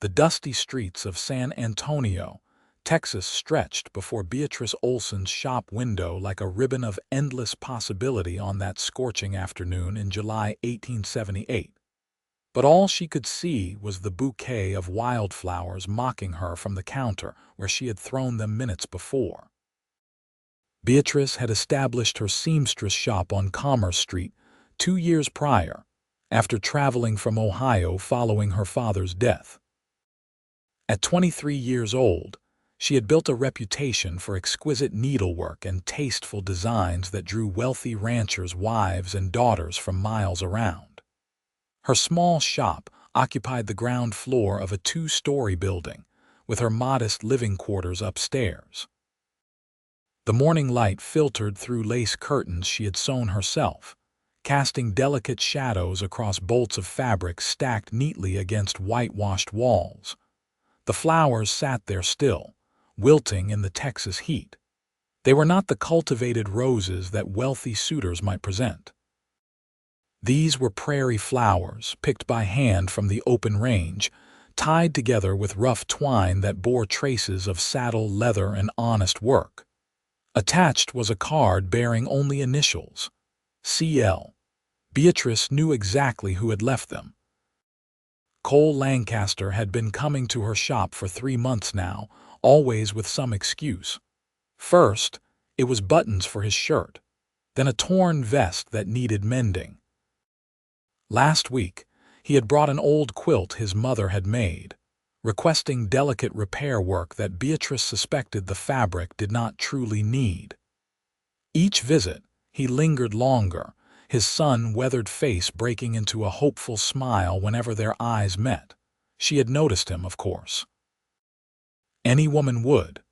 The dusty streets of San Antonio, Texas stretched before Beatrice Olsen's shop window like a ribbon of endless possibility on that scorching afternoon in July 1878. But all she could see was the bouquet of wildflowers mocking her from the counter where she had thrown them minutes before. Beatrice had established her seamstress shop on Commerce Street 2 years prior, after traveling from Ohio following her father's death. At 23 years old, she had built a reputation for exquisite needlework and tasteful designs that drew wealthy ranchers' wives and daughters from miles around. Her small shop occupied the ground floor of a 2-story building, with her modest living quarters upstairs. The morning light filtered through lace curtains she had sewn herself, casting delicate shadows across bolts of fabric stacked neatly against whitewashed walls. The flowers sat there still, wilting in the Texas heat. They were not the cultivated roses that wealthy suitors might present. These were prairie flowers, picked by hand from the open range, tied together with rough twine that bore traces of saddle leather and honest work. Attached was a card bearing only initials, CL. Beatrice knew exactly who had left them. Cole Lancaster had been coming to her shop for 3 months now, always with some excuse. First, it was buttons for his shirt, then a torn vest that needed mending. Last week, he had brought an old quilt his mother had made, requesting delicate repair work that Beatrice suspected the fabric did not truly need. Each visit, he lingered longer, his sun-weathered face breaking into a hopeful smile whenever their eyes met. She had noticed him, of course. Any woman would.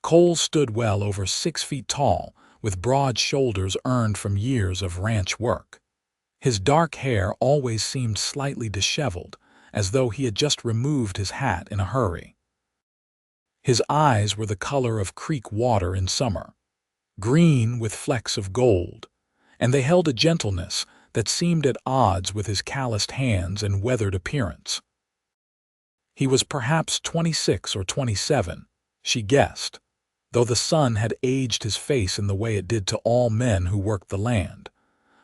Cole stood well over 6 feet tall, with broad shoulders earned from years of ranch work. His dark hair always seemed slightly disheveled, as though he had just removed his hat in a hurry. His eyes were the color of creek water in summer, green with flecks of gold, and they held a gentleness that seemed at odds with his calloused hands and weathered appearance. He was perhaps 26 or 27, she guessed, though the sun had aged his face in the way it did to all men who worked the land.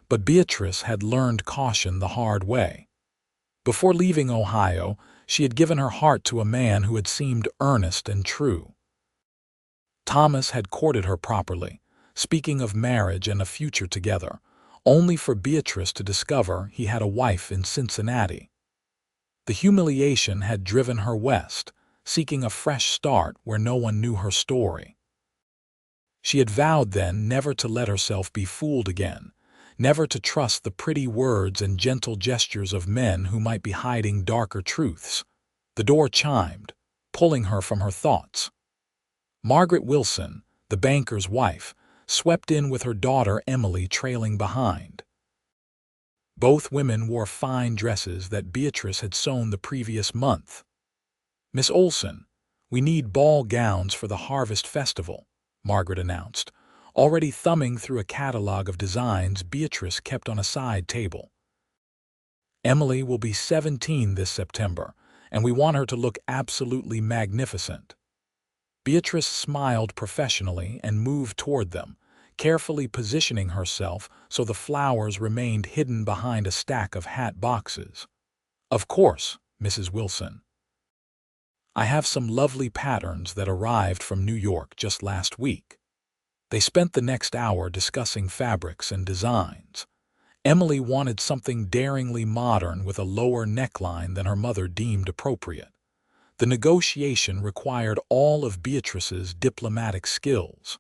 But Beatrice had learned caution the hard way. Before leaving Ohio, she had given her heart to a man who had seemed earnest and true. Thomas had courted her properly, speaking of marriage and a future together, only for Beatrice to discover he had a wife in Cincinnati. The humiliation had driven her west, seeking a fresh start where no one knew her story. She had vowed then never to let herself be fooled again, never to trust the pretty words and gentle gestures of men who might be hiding darker truths. The door chimed, pulling her from her thoughts. Margaret Wilson, the banker's wife, swept in with her daughter Emily trailing behind. Both women wore fine dresses that Beatrice had sewn the previous month. "Miss Olsen, we need ball gowns for the Harvest Festival," Margaret announced, already thumbing through a catalog of designs Beatrice kept on a side table. "Emily will be 17 this September, and we want her to look absolutely magnificent." Beatrice smiled professionally and moved toward them, carefully positioning herself so the flowers remained hidden behind a stack of hat boxes. "Of course, Mrs. Wilson. I have some lovely patterns that arrived from New York just last week." They spent the next hour discussing fabrics and designs. Emily wanted something daringly modern with a lower neckline than her mother deemed appropriate. The negotiation required all of Beatrice's diplomatic skills.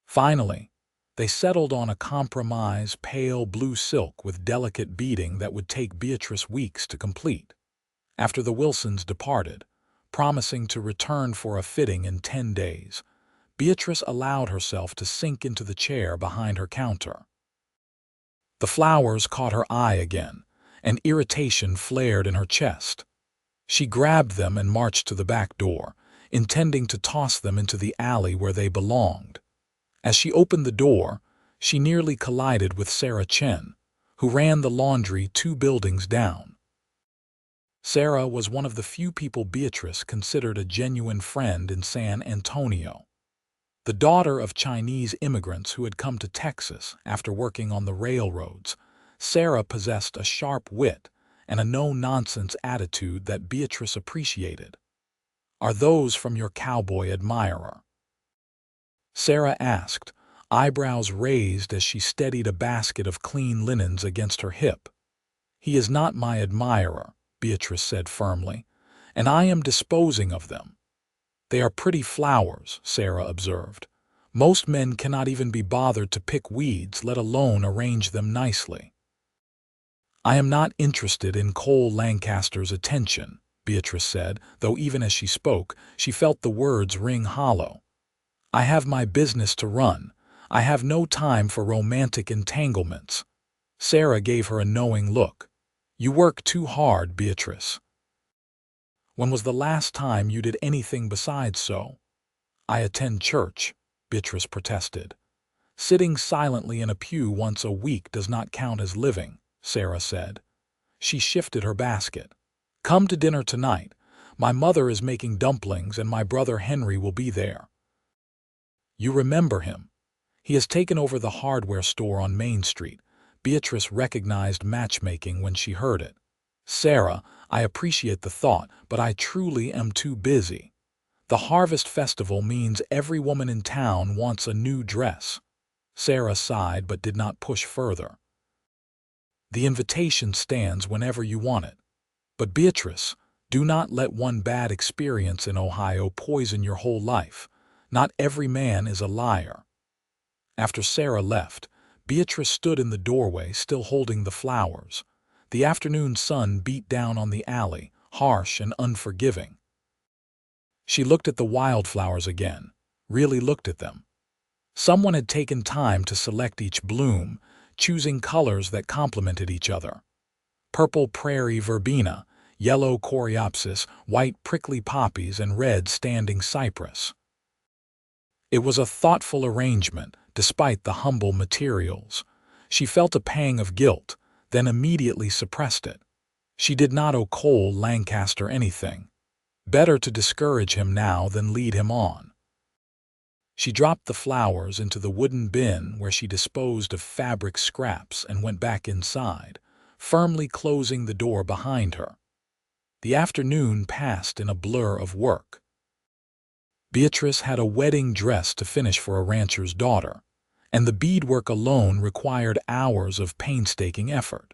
Finally, they settled on a compromise pale blue silk with delicate beading that would take Beatrice weeks to complete. After the Wilsons departed, promising to return for a fitting in 10 days, Beatrice allowed herself to sink into the chair behind her counter. The flowers caught her eye again, and irritation flared in her chest. She grabbed them and marched to the back door, intending to toss them into the alley where they belonged. As she opened the door, she nearly collided with Sarah Chen, who ran the laundry 2 buildings down. Sarah was one of the few people Beatrice considered a genuine friend in San Antonio. The daughter of Chinese immigrants who had come to Texas after working on the railroads, Sarah possessed a sharp wit and a no-nonsense attitude that Beatrice appreciated. "Are those from your cowboy admirer?" Sarah asked, eyebrows raised as she steadied a basket of clean linens against her hip. "He is not my admirer," Beatrice said firmly, "and I am disposing of them." "They are pretty flowers," Sarah observed. "Most men cannot even be bothered to pick weeds, let alone arrange them nicely." "I am not interested in Cole Lancaster's attention," Beatrice said, though even as she spoke, she felt the words ring hollow. "I have my business to run. I have no time for romantic entanglements." Sarah gave her a knowing look. "You work too hard, Beatrice." "When was the last time you did anything besides so?" "I attend church," Beatrice protested. "Sitting silently in a pew once a week does not count as living," Sarah said. She shifted her basket. "Come to dinner tonight. My mother is making dumplings and my brother Henry will be there." "You remember him. He has taken over the hardware store on Main Street." Beatrice recognized matchmaking when she heard it. "Sarah, I appreciate the thought, but I truly am too busy. The Harvest Festival means every woman in town wants a new dress." Sarah sighed but did not push further. "The invitation stands whenever you want it. But Beatrice, do not let one bad experience in Ohio poison your whole life. Not every man is a liar." After Sarah left, Beatrice stood in the doorway still holding the flowers. The afternoon sun beat down on the alley, harsh and unforgiving. She looked at the wildflowers again, really looked at them. Someone had taken time to select each bloom, choosing colors that complemented each other. Purple prairie verbena, yellow coreopsis, white prickly poppies, and red standing cypress. It was a thoughtful arrangement, despite the humble materials. She felt a pang of guilt, then immediately suppressed it. She did not owe Cole Lancaster anything. Better to discourage him now than lead him on. She dropped the flowers into the wooden bin where she disposed of fabric scraps and went back inside, firmly closing the door behind her. The afternoon passed in a blur of work. Beatrice had a wedding dress to finish for a rancher's daughter, and the beadwork alone required hours of painstaking effort.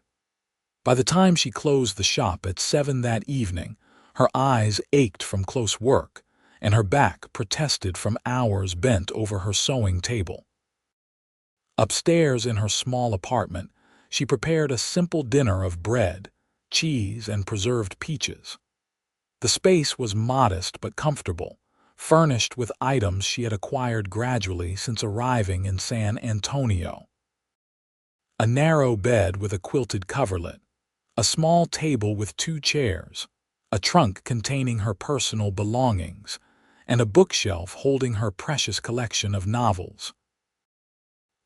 By the time she closed the shop at 7 that evening, her eyes ached from close work, and her back protested from hours bent over her sewing table. Upstairs in her small apartment, she prepared a simple dinner of bread, cheese, and preserved peaches. The space was modest but comfortable, furnished with items she had acquired gradually since arriving in San Antonio. A narrow bed with a quilted coverlet, a small table with 2 chairs, a trunk containing her personal belongings, and a bookshelf holding her precious collection of novels.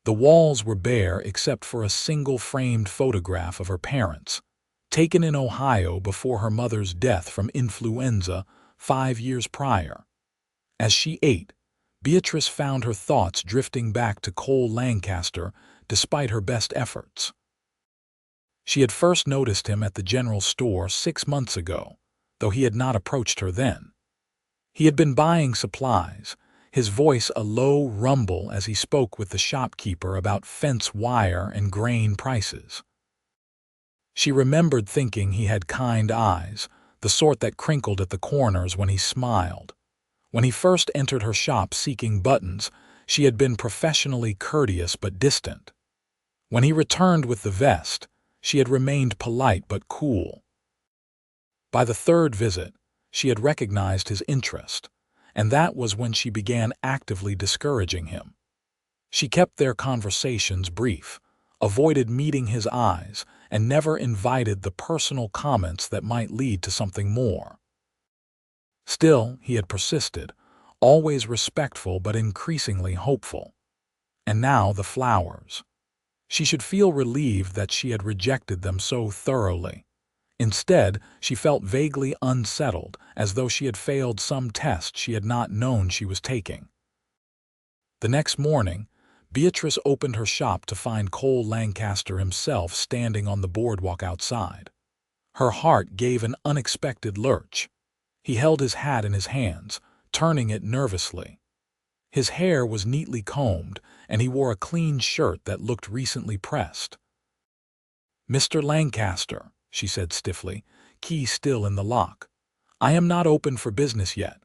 The walls were bare except for a single framed photograph of her parents, taken in Ohio before her mother's death from influenza 5 years prior. As she ate, Beatrice found her thoughts drifting back to Cole Lancaster despite her best efforts. She had first noticed him at the general store 6 months ago, though he had not approached her then. He had been buying supplies, his voice a low rumble as he spoke with the shopkeeper about fence wire and grain prices. She remembered thinking he had kind eyes, the sort that crinkled at the corners when he smiled. When he first entered her shop seeking buttons, she had been professionally courteous but distant. When he returned with the vest, she had remained polite but cool. By the 3rd visit, she had recognized his interest, and that was when she began actively discouraging him. She kept their conversations brief, avoided meeting his eyes, and never invited the personal comments that might lead to something more. Still, he had persisted, always respectful but increasingly hopeful. And now the flowers. She should feel relieved that she had rejected them so thoroughly. Instead, she felt vaguely unsettled, as though she had failed some test she had not known she was taking. The next morning, Beatrice opened her shop to find Cole Lancaster himself standing on the boardwalk outside. Her heart gave an unexpected lurch. He held his hat in his hands, turning it nervously. His hair was neatly combed, and he wore a clean shirt that looked recently pressed. "Mr. Lancaster," she said stiffly, key still in the lock, "I am not open for business yet."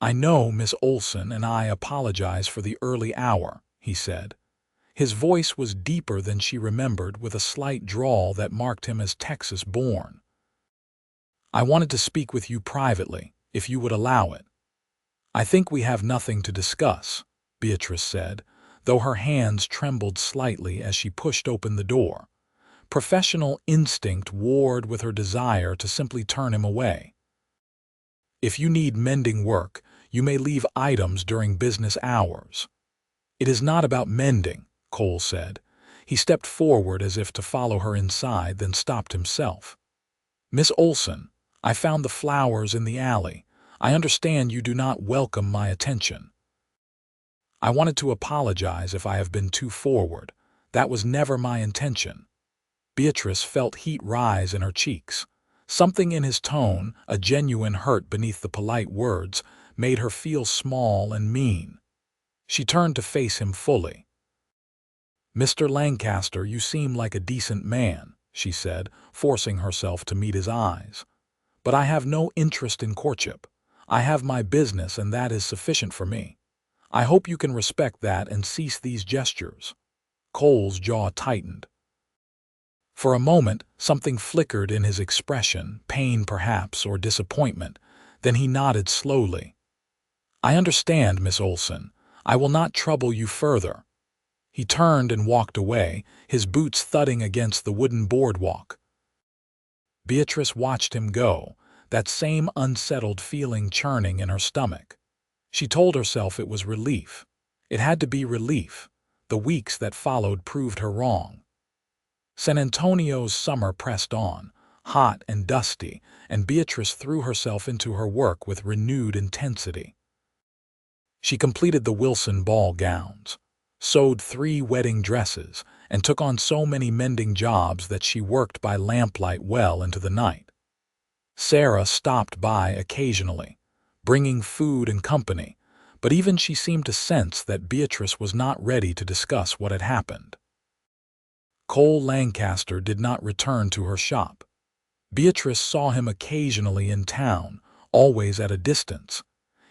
"I know, Miss Olsen, and I apologize for the early hour," he said. His voice was deeper than she remembered, with a slight drawl that marked him as Texas-born. "I wanted to speak with you privately, if you would allow it." "I think we have nothing to discuss," Beatrice said, though her hands trembled slightly as she pushed open the door. Professional instinct warred with her desire to simply turn him away. "If you need mending work, you may leave items during business hours." "It is not about mending," Cole said. He stepped forward as if to follow her inside, then stopped himself. "Miss Olsen, I found the flowers in the alley. I understand you do not welcome my attention." "I wanted to apologize if I have been too forward. That was never my intention." Beatrice felt heat rise in her cheeks. Something in his tone, a genuine hurt beneath the polite words, made her feel small and mean. She turned to face him fully. "Mr. Lancaster, you seem like a decent man," she said, forcing herself to meet his eyes. "But I have no interest in courtship. I have my business, and that is sufficient for me. I hope you can respect that and cease these gestures." Cole's jaw tightened. For a moment, something flickered in his expression, pain perhaps, or disappointment. Then he nodded slowly. "I understand, Miss Olsen. I will not trouble you further." He turned and walked away, his boots thudding against the wooden boardwalk. Beatrice watched him go, that same unsettled feeling churning in her stomach. She told herself it was relief. It had to be relief. The weeks that followed proved her wrong. San Antonio's summer pressed on, hot and dusty, and Beatrice threw herself into her work with renewed intensity. She completed the Wilson ball gowns, sewed 3 wedding dresses, and took on so many mending jobs that she worked by lamplight well into the night. Sarah stopped by occasionally, bringing food and company, but even she seemed to sense that Beatrice was not ready to discuss what had happened. Cole Lancaster did not return to her shop. Beatrice saw him occasionally in town, always at a distance.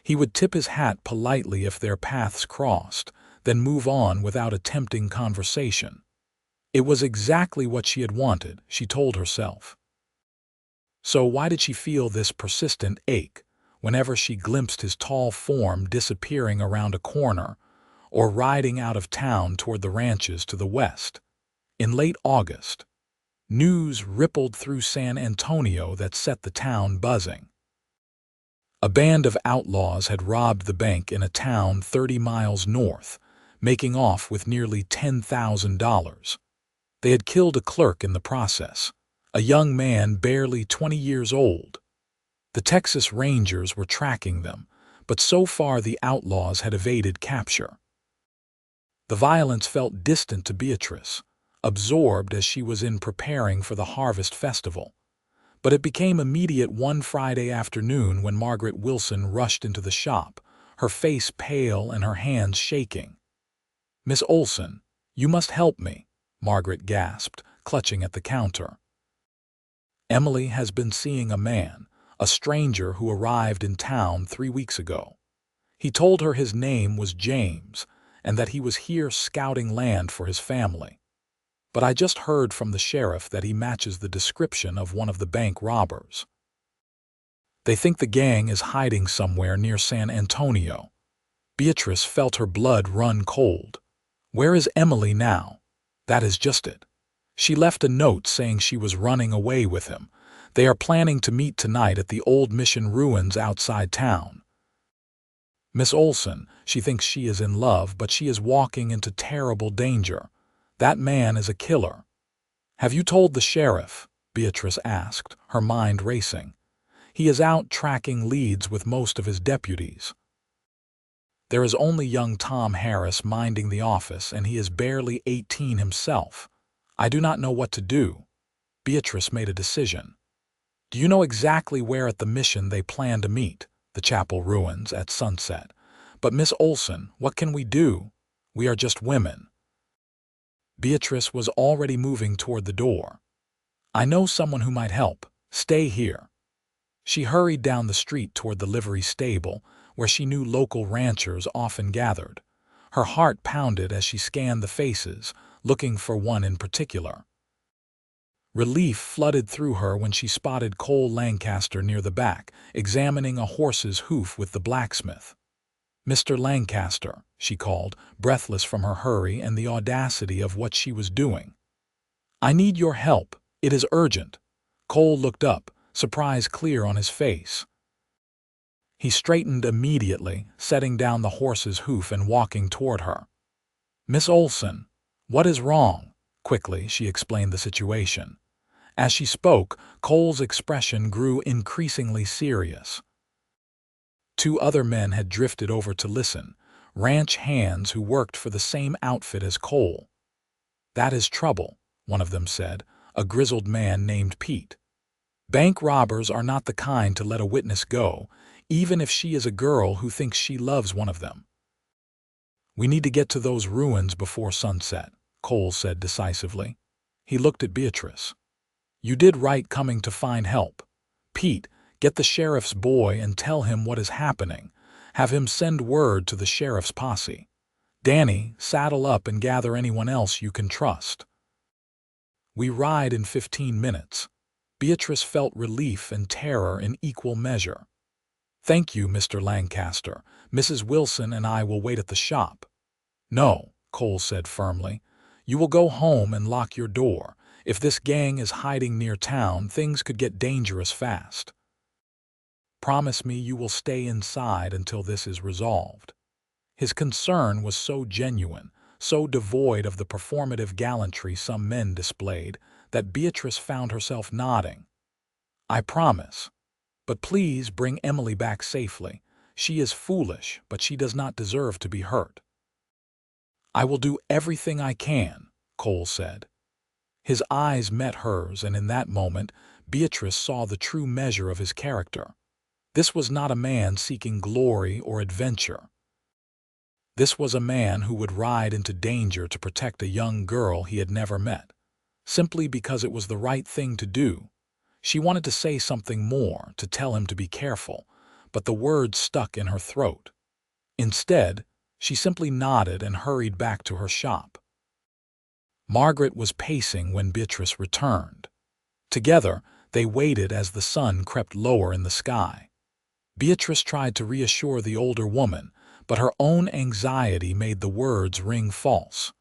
He would tip his hat politely if their paths crossed, then move on without attempting conversation. It was exactly what she had wanted, she told herself. So why did she feel this persistent ache whenever she glimpsed his tall form disappearing around a corner or riding out of town toward the ranches to the west? In late August, news rippled through San Antonio that set the town buzzing. A band of outlaws had robbed the bank in a town 30 miles north, making off with nearly $10,000. They had killed a clerk in the process, a young man barely 20 years old. The Texas Rangers were tracking them, but so far the outlaws had evaded capture. The violence felt distant to Beatrice, absorbed as she was in preparing for the Harvest Festival. But it became immediate one Friday afternoon when Margaret Wilson rushed into the shop, her face pale and her hands shaking. "Miss Olsen, you must help me," Margaret gasped, clutching at the counter. "Emily has been seeing a man, a stranger who arrived in town 3 weeks ago. He told her his name was James and that he was here scouting land for his family. But I just heard from the sheriff that he matches the description of one of the bank robbers. They think the gang is hiding somewhere near San Antonio." Beatrice felt her blood run cold. Where is Emily now? That is just it. She left a note saying she was running away with him. They are planning to meet tonight at the old mission ruins outside town. Miss Olsen, she thinks she is in love, but she is walking into terrible danger. That man is a killer. Have you told the sheriff? Beatrice asked, her mind racing. "He is out tracking leads with most of his deputies. There is only young Tom Harris minding the office, and he is barely 18 himself. I do not know what to do." Beatrice made a decision. "Do you know exactly where at the mission they plan to meet?" "The chapel ruins at sunset." "But Miss Olsen, what can we do? We are just women." Beatrice was already moving toward the door. "I know someone who might help. Stay here." She hurried down the street toward the livery stable, where she knew local ranchers often gathered. Her heart pounded as she scanned the faces, looking for one in particular. Relief flooded through her when she spotted Cole Lancaster near the back, examining a horse's hoof with the blacksmith. "Mr. Lancaster," she called, breathless from her hurry and the audacity of what she was doing. "I need your help. It is urgent." Cole looked up, surprise clear on his face. He straightened immediately, setting down the horse's hoof and walking toward her. "Miss Olsen, what is wrong?" Quickly, she explained the situation. As she spoke, Cole's expression grew increasingly serious. Two other men had drifted over to listen, ranch hands who worked for the same outfit as Cole. "That is trouble," one of them said, a grizzled man named Pete. "Bank robbers are not the kind to let a witness go, even if she is a girl who thinks she loves one of them." "We need to get to those ruins before sunset," Cole said decisively. He looked at Beatrice. "You did right coming to find help. Pete, get the sheriff's boy and tell him what is happening. Have him send word to the sheriff's posse. Danny, saddle up and gather anyone else you can trust." "We ride in 15 minutes." Beatrice felt relief and terror in equal measure. "Thank you, Mr. Lancaster. Mrs. Wilson and I will wait at the shop." "No," Cole said firmly. "You will go home and lock your door. If this gang is hiding near town, things could get dangerous fast. Promise me you will stay inside until this is resolved." His concern was so genuine, so devoid of the performative gallantry some men displayed, that Beatrice found herself nodding. "I promise. But please bring Emily back safely. She is foolish, but she does not deserve to be hurt." "I will do everything I can," Cole said. His eyes met hers, and in that moment, Beatrice saw the true measure of his character. This was not a man seeking glory or adventure. This was a man who would ride into danger to protect a young girl he had never met, simply because it was the right thing to do. She wanted to say something more, to tell him to be careful, but the words stuck in her throat. Instead, she simply nodded and hurried back to her shop. Margaret was pacing when Beatrice returned. Together, they waited as the sun crept lower in the sky. Beatrice tried to reassure the older woman, but her own anxiety made the words ring false.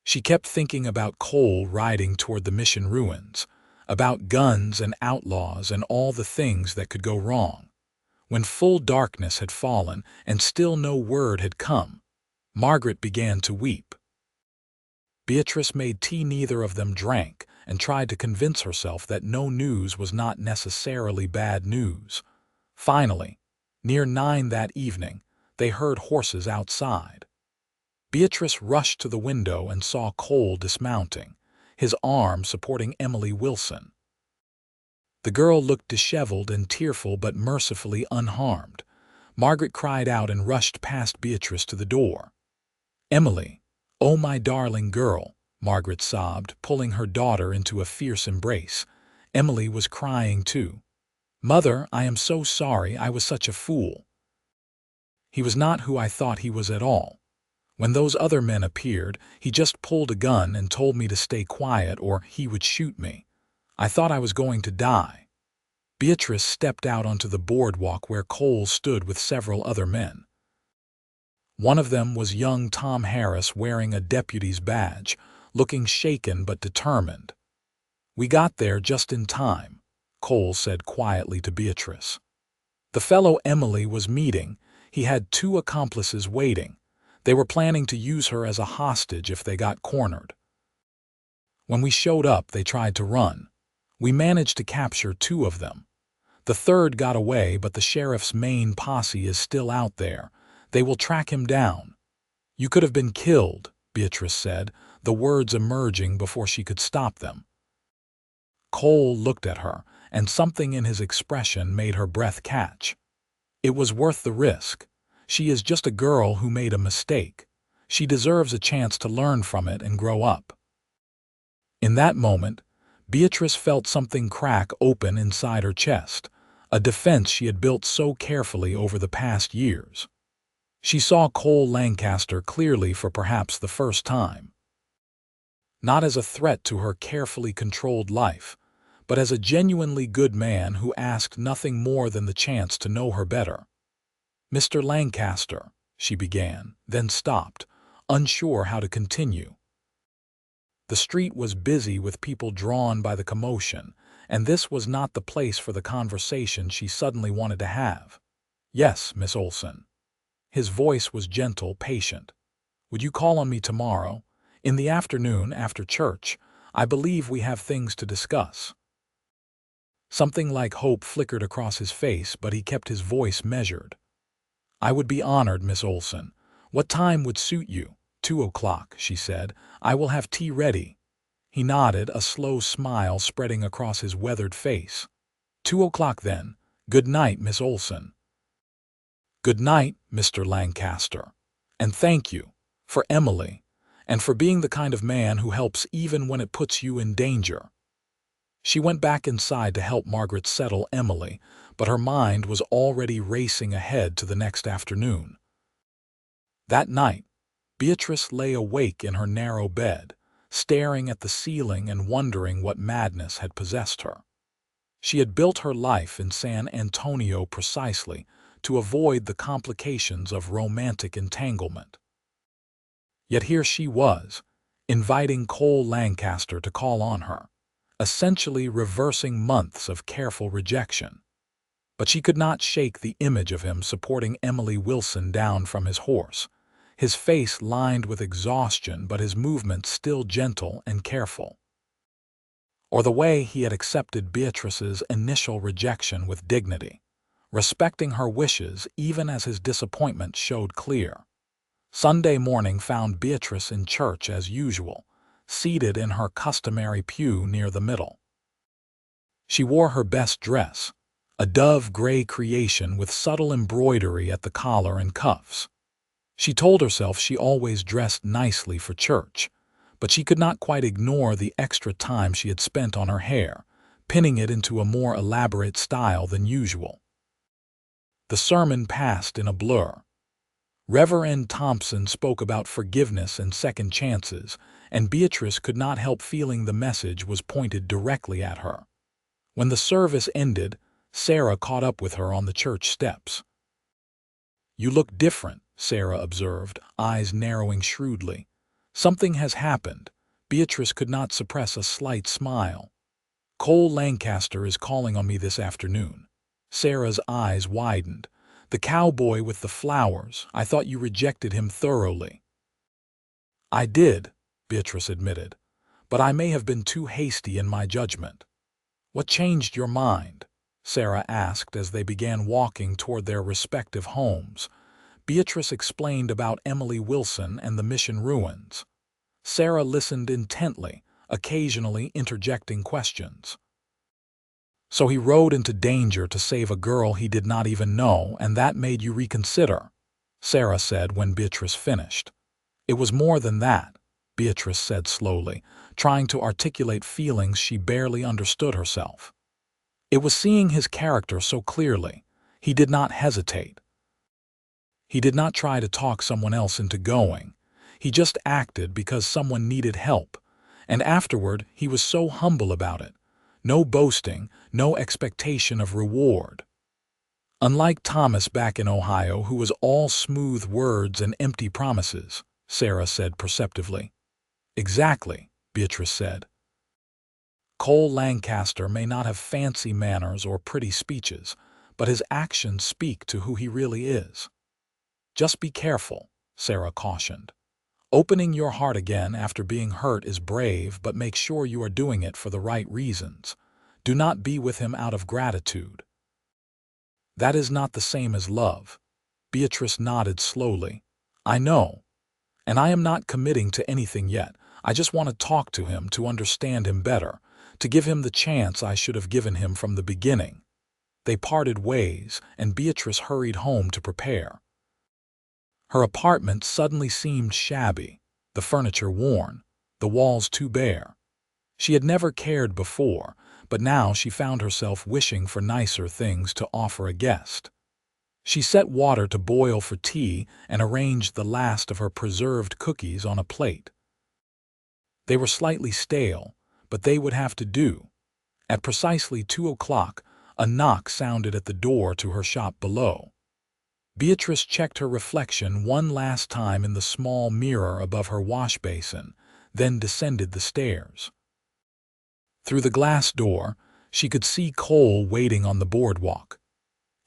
She kept thinking about Cole riding toward the mission ruins, about guns and outlaws and all the things that could go wrong. When full darkness had fallen and still no word had come, Margaret began to weep. Beatrice made tea neither of them drank and tried to convince herself that no news was not necessarily bad news. Finally, near 9 that evening, they heard horses outside. Beatrice rushed to the window and saw Cole dismounting, his arm supporting Emily Wilson. The girl looked disheveled and tearful but mercifully unharmed. Margaret cried out and rushed past Beatrice to the door. "Emily, oh my darling girl," Margaret sobbed, pulling her daughter into a fierce embrace. Emily was crying too. "Mother, I am so sorry, I was such a fool. He was not who I thought he was at all. When those other men appeared, he just pulled a gun and told me to stay quiet or he would shoot me. I thought I was going to die." Beatrice stepped out onto the boardwalk where Cole stood with several other men. One of them was young Tom Harris wearing a deputy's badge, looking shaken but determined. "We got there just in time," Cole said quietly to Beatrice. "The fellow Emily was meeting, he had 2 accomplices waiting. They were planning to use her as a hostage if they got cornered. When we showed up, they tried to run. We managed to capture 2 of them. The third got away, but the sheriff's main posse is still out there. They will track him down. You could have been killed, Beatrice said, the words emerging before she could stop them. Cole looked at her, and something in his expression made her breath catch. It was worth the risk. She is just a girl who made a mistake. She deserves a chance to learn from it and grow up. In that moment, Beatrice felt something crack open inside her chest, a defense she had built so carefully over the past years. She saw Cole Lancaster clearly for perhaps the first time. Not as a threat to her carefully controlled life, but as a genuinely good man who asked nothing more than the chance to know her better. "Mr. Lancaster," she began, then stopped, unsure how to continue. The street was busy with people drawn by the commotion, and this was not the place for the conversation she suddenly wanted to have. "Yes, Miss Olsen." His voice was gentle, patient. "Would you call on me tomorrow? In the afternoon, after church. I believe we have things to discuss." Something like hope flickered across his face, but he kept his voice measured. "I would be honored, Miss Olsen. What time would suit you?" 2 o'clock, she said. "I will have tea ready." He nodded, a slow smile spreading across his weathered face. 2 o'clock then. Good night, Miss Olsen." "Good night, Mr. Lancaster. And thank you. For Emily. And for being the kind of man who helps even when it puts you in danger." She went back inside to help Margaret settle Emily, but her mind was already racing ahead to the next afternoon. That night, Beatrice lay awake in her narrow bed, staring at the ceiling and wondering what madness had possessed her. She had built her life in San Antonio precisely to avoid the complications of romantic entanglement. Yet here she was, inviting Cole Lancaster to call on her, essentially reversing months of careful rejection. But she could not shake the image of him supporting Emily Wilson down from his horse, his face lined with exhaustion but his movements still gentle and careful. Or the way he had accepted Beatrice's initial rejection with dignity, respecting her wishes even as his disappointment showed clear. Sunday morning found Beatrice in church as usual, seated in her customary pew near the middle. She wore her best dress, a dove gray creation with subtle embroidery at the collar and cuffs. She told herself she always dressed nicely for church, but she could not quite ignore the extra time she had spent on her hair, pinning it into a more elaborate style than usual. The sermon passed in a blur. Reverend Thompson spoke about forgiveness and second chances, and Beatrice could not help feeling the message was pointed directly at her. When the service ended, Sarah caught up with her on the church steps. "You look different," Sarah observed, eyes narrowing shrewdly. "Something has happened." Beatrice could not suppress a slight smile. "Cole Lancaster is calling on me this afternoon." Sarah's eyes widened. "The cowboy with the flowers. I thought you rejected him thoroughly." "I did," Beatrice admitted, "but I may have been too hasty in my judgment." "What changed your mind?" Sarah asked as they began walking toward their respective homes. Beatrice explained about Emily Wilson and the mission ruins. Sarah listened intently, occasionally interjecting questions. "So he rode into danger to save a girl he did not even know, and that made you reconsider," Sarah said when Beatrice finished. "It was more than that," Beatrice said slowly, trying to articulate feelings she barely understood herself. "It was seeing his character so clearly. He did not hesitate. He did not try to talk someone else into going. He just acted because someone needed help, and afterward he was so humble about it. No boasting, no expectation of reward. Unlike Thomas back in Ohio, who was all smooth words and empty promises," Sarah said perceptively. "Exactly," Beatrice said. "Cole Lancaster may not have fancy manners or pretty speeches, but his actions speak to who he really is." "Just be careful," Sarah cautioned. "Opening your heart again after being hurt is brave, but make sure you are doing it for the right reasons. Do not be with him out of gratitude. That is not the same as love. Beatrice nodded slowly. I know. And I am not committing to anything yet. I just want to talk to him, to understand him better, to give him the chance I should have given him from the beginning. They parted ways, and Beatrice hurried home to prepare. Her apartment suddenly seemed shabby, the furniture worn, the walls too bare. She had never cared before, but now she found herself wishing for nicer things to offer a guest. She set water to boil for tea and arranged the last of her preserved cookies on a plate. They were slightly stale, but they would have to do. At precisely 2 o'clock, a knock sounded at the door to her shop below. Beatrice checked her reflection one last time in the small mirror above her wash basin, then descended the stairs. Through the glass door, she could see Cole waiting on the boardwalk.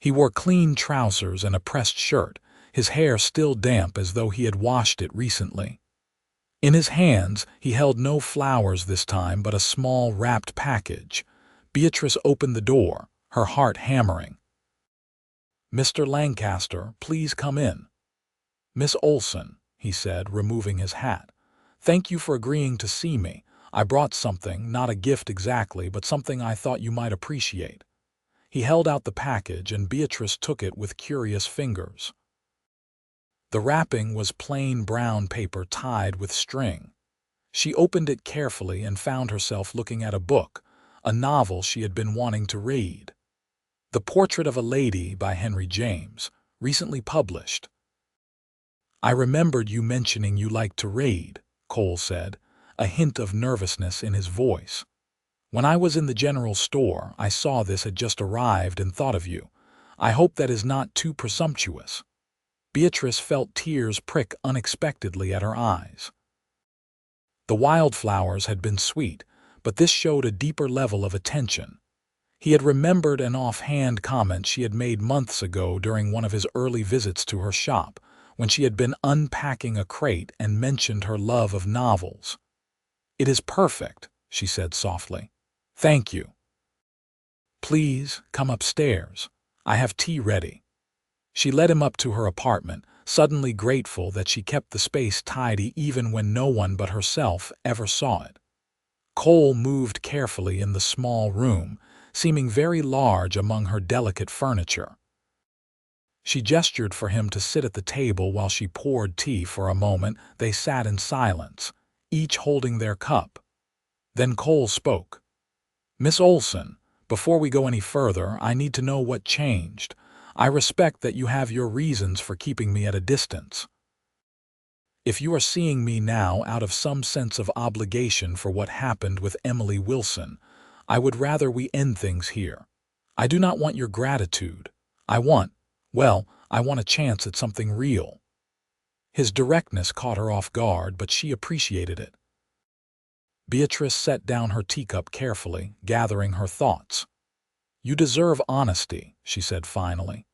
He wore clean trousers and a pressed shirt, his hair still damp as though he had washed it recently. In his hands, he held no flowers this time but a small wrapped package. Beatrice opened the door, her heart hammering. "Mr. Lancaster, please come in." "Miss Olsen," he said, removing his hat. "Thank you for agreeing to see me. I brought something, not a gift exactly, but something I thought you might appreciate." He held out the package, and Beatrice took it with curious fingers. The wrapping was plain brown paper tied with string. She opened it carefully and found herself looking at a book, a novel she had been wanting to read. The Portrait of a Lady by Henry James, recently published. "I remembered you mentioning you liked to read," Cole said, a hint of nervousness in his voice. "When I was in the general store, I saw this had just arrived and thought of you. I hope that is not too presumptuous." Beatrice felt tears prick unexpectedly at her eyes. The wildflowers had been sweet, but this showed a deeper level of attention. He had remembered an offhand comment she had made months ago during one of his early visits to her shop, when she had been unpacking a crate and mentioned her love of novels. "It is perfect," she said softly. "Thank you. Please come upstairs. I have tea ready." She led him up to her apartment, suddenly grateful that she kept the space tidy even when no one but herself ever saw it. Cole moved carefully in the small room, seeming very large among her delicate furniture. She gestured for him to sit at the table while she poured tea. For a moment they sat in silence, each holding their cup. Then Cole spoke. "Miss Olsen, before we go any further, I need to know what changed. I respect that you have your reasons for keeping me at a distance. If you are seeing me now out of some sense of obligation for what happened with Emily Wilson, I would rather we end things here. I do not want your gratitude. I want a chance at something real." His directness caught her off guard, but she appreciated it. Beatrice set down her teacup carefully, gathering her thoughts. "You deserve honesty," she said finally.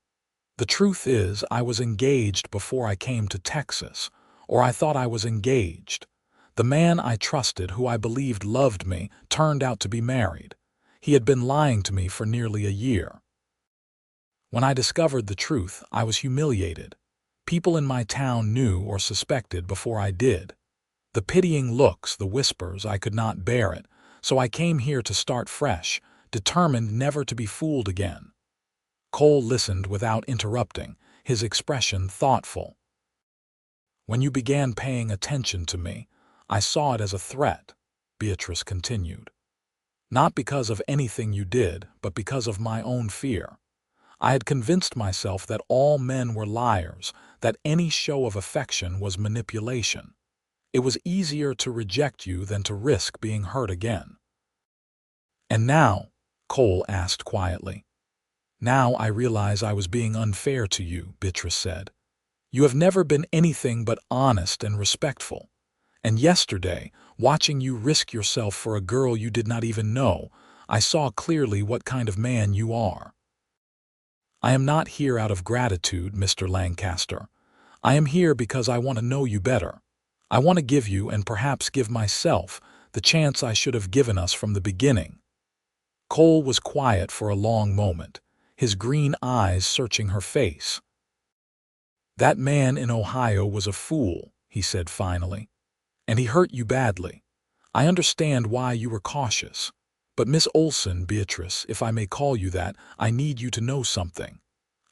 "The truth is, I was engaged before I came to Texas, or I thought I was engaged. The man I trusted, who I believed loved me, turned out to be married. He had been lying to me for nearly a year. When I discovered the truth, I was humiliated. People in my town knew or suspected before I did. The pitying looks, the whispers, I could not bear it, so I came here to start fresh, determined never to be fooled again." Cole listened without interrupting, his expression thoughtful. "When you began paying attention to me, I saw it as a threat," Beatrice continued. "Not because of anything you did, but because of my own fear. I had convinced myself that all men were liars, that any show of affection was manipulation. It was easier to reject you than to risk being hurt again." "And now," Cole asked quietly. "Now I realize I was being unfair to you," Beatrice said. "You have never been anything but honest and respectful. And yesterday, watching you risk yourself for a girl you did not even know, I saw clearly what kind of man you are. I am not here out of gratitude, Mr. Lancaster. I am here because I want to know you better. I want to give you, and perhaps give myself, the chance I should have given us from the beginning." Cole was quiet for a long moment, his green eyes searching her face. "That man in Ohio was a fool," he said finally, "and he hurt you badly. I understand why you were cautious. But Miss Olsen, Beatrice, if I may call you that, I need you to know something.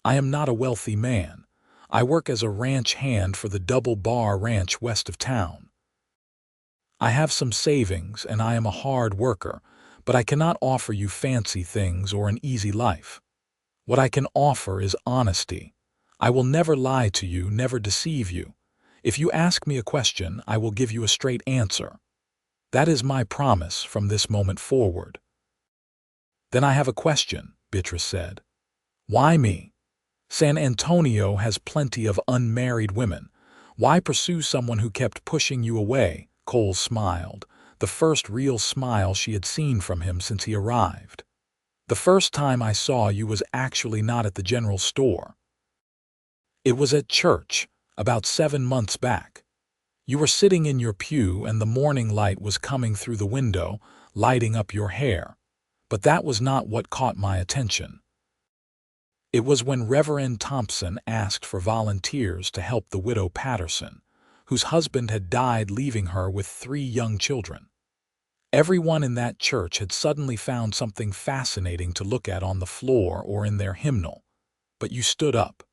I am not a wealthy man. I work as a ranch hand for the Double Bar Ranch west of town. I have some savings and I am a hard worker, but I cannot offer you fancy things or an easy life. What I can offer is honesty. I will never lie to you, never deceive you. If you ask me a question, I will give you a straight answer. That is my promise from this moment forward." "Then I have a question," Beatrice said. "Why me? San Antonio has plenty of unmarried women. Why pursue someone who kept pushing you away?" Cole smiled, the first real smile she had seen from him since he arrived. "The first time I saw you was actually not at the general store. It was at church, about 7 months back. You were sitting in your pew and the morning light was coming through the window, lighting up your hair. But that was not what caught my attention. It was when Reverend Thompson asked for volunteers to help the widow Patterson, whose husband had died leaving her with 3 young children. Everyone in that church had suddenly found something fascinating to look at on the floor or in their hymnal. But you stood up.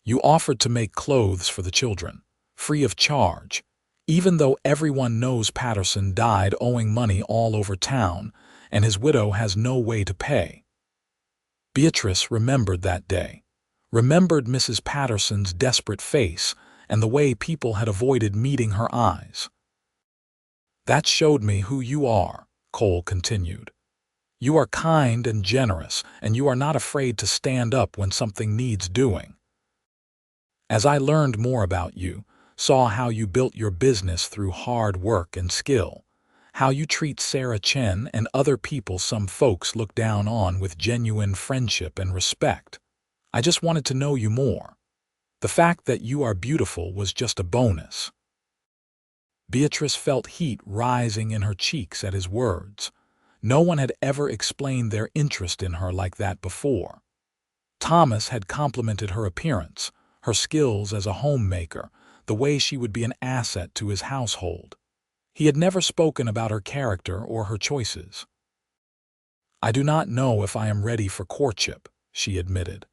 You offered to make clothes for the children, free of charge, even though everyone knows Patterson died owing money all over town, and his widow has no way to pay." Beatrice remembered that day, remembered Mrs. Patterson's desperate face and the way people had avoided meeting her eyes. "That showed me who you are," Cole continued. "You are kind and generous, and you are not afraid to stand up when something needs doing. As I learned more about you, saw how you built your business through hard work and skill, how you treat Sarah Chen and other people some folks look down on with genuine friendship and respect, I just wanted to know you more. The fact that you are beautiful was just a bonus." Beatrice felt heat rising in her cheeks at his words. No one had ever explained their interest in her like that before. Thomas had complimented her appearance, her skills as a homemaker, the way she would be an asset to his household. He had never spoken about her character or her choices. "I do not know if I am ready for courtship," she admitted.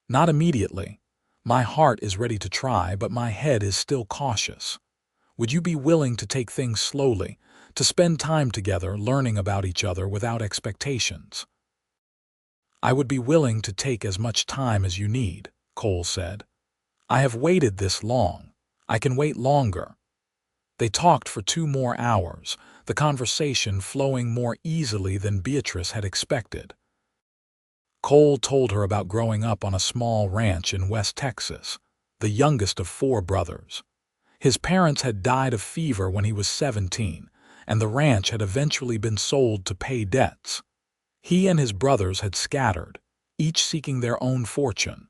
"Not immediately. My heart is ready to try, but my head is still cautious. Would you be willing to take things slowly, to spend time together learning about each other without expectations?" "I would be willing to take as much time as you need," Cole said. "I have waited this long. I can wait longer." They talked for 2 more hours, the conversation flowing more easily than Beatrice had expected. Cole told her about growing up on a small ranch in West Texas, the youngest of 4 brothers. His parents had died of fever when he was 17, and the ranch had eventually been sold to pay debts. He and his brothers had scattered, each seeking their own fortune.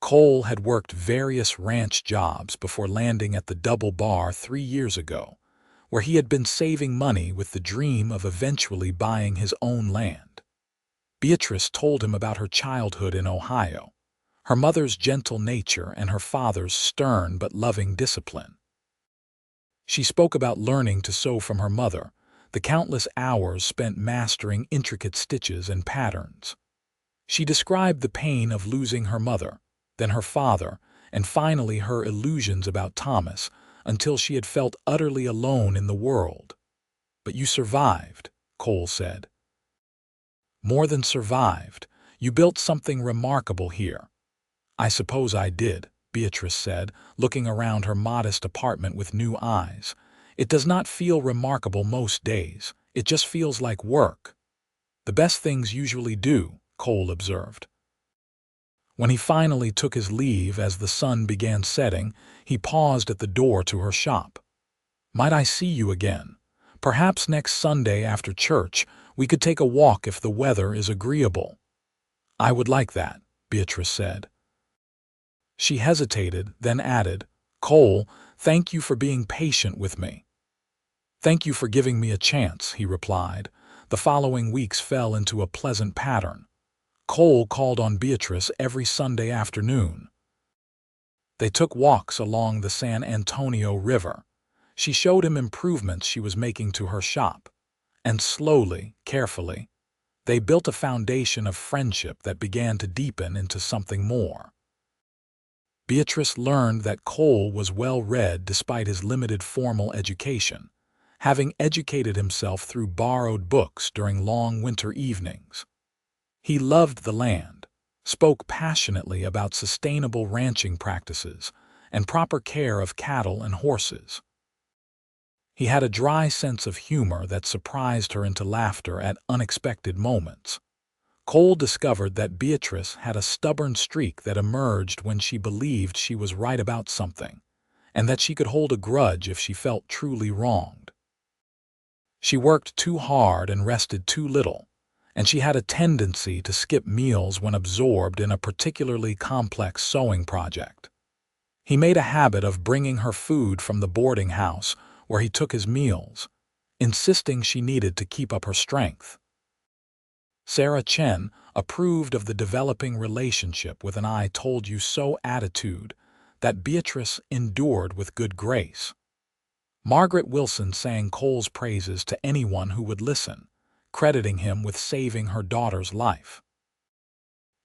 Cole had worked various ranch jobs before landing at the Double Bar 3 years ago, where he had been saving money with the dream of eventually buying his own land. Beatrice told him about her childhood in Ohio, her mother's gentle nature and her father's stern but loving discipline. She spoke about learning to sew from her mother, the countless hours spent mastering intricate stitches and patterns. She described the pain of losing her mother, then her father, and finally her illusions about Thomas, until she had felt utterly alone in the world. "But you survived," Cole said. "More than survived. You built something remarkable here." "I suppose I did," Beatrice said, looking around her modest apartment with new eyes. "It does not feel remarkable most days. It just feels like work." "The best things usually do," Cole observed. When he finally took his leave as the sun began setting, he paused at the door to her shop. "Might I see you again? Perhaps next Sunday after church we could take a walk if the weather is agreeable." "I would like that," Beatrice said. She hesitated, then added, "Cole, thank you for being patient with me." "Thank you for giving me a chance," he replied, The following weeks fell into a pleasant pattern. Cole called on Beatrice every Sunday afternoon. They took walks along the San Antonio River. She showed him improvements she was making to her shop, and slowly, carefully, they built a foundation of friendship that began to deepen into something more. Beatrice learned that Cole was well-read despite his limited formal education, having educated himself through borrowed books during long winter evenings. He loved the land, spoke passionately about sustainable ranching practices and proper care of cattle and horses. He had a dry sense of humor that surprised her into laughter at unexpected moments. Cole discovered that Beatrice had a stubborn streak that emerged when she believed she was right about something, and that she could hold a grudge if she felt truly wronged. She worked too hard and rested too little, and she had a tendency to skip meals when absorbed in a particularly complex sewing project. He made a habit of bringing her food from the boarding house where he took his meals, insisting she needed to keep up her strength. Sarah Chen approved of the developing relationship with an "I told you so" attitude that Beatrice endured with good grace. Margaret Wilson sang Cole's praises to anyone who would listen, crediting him with saving her daughter's life.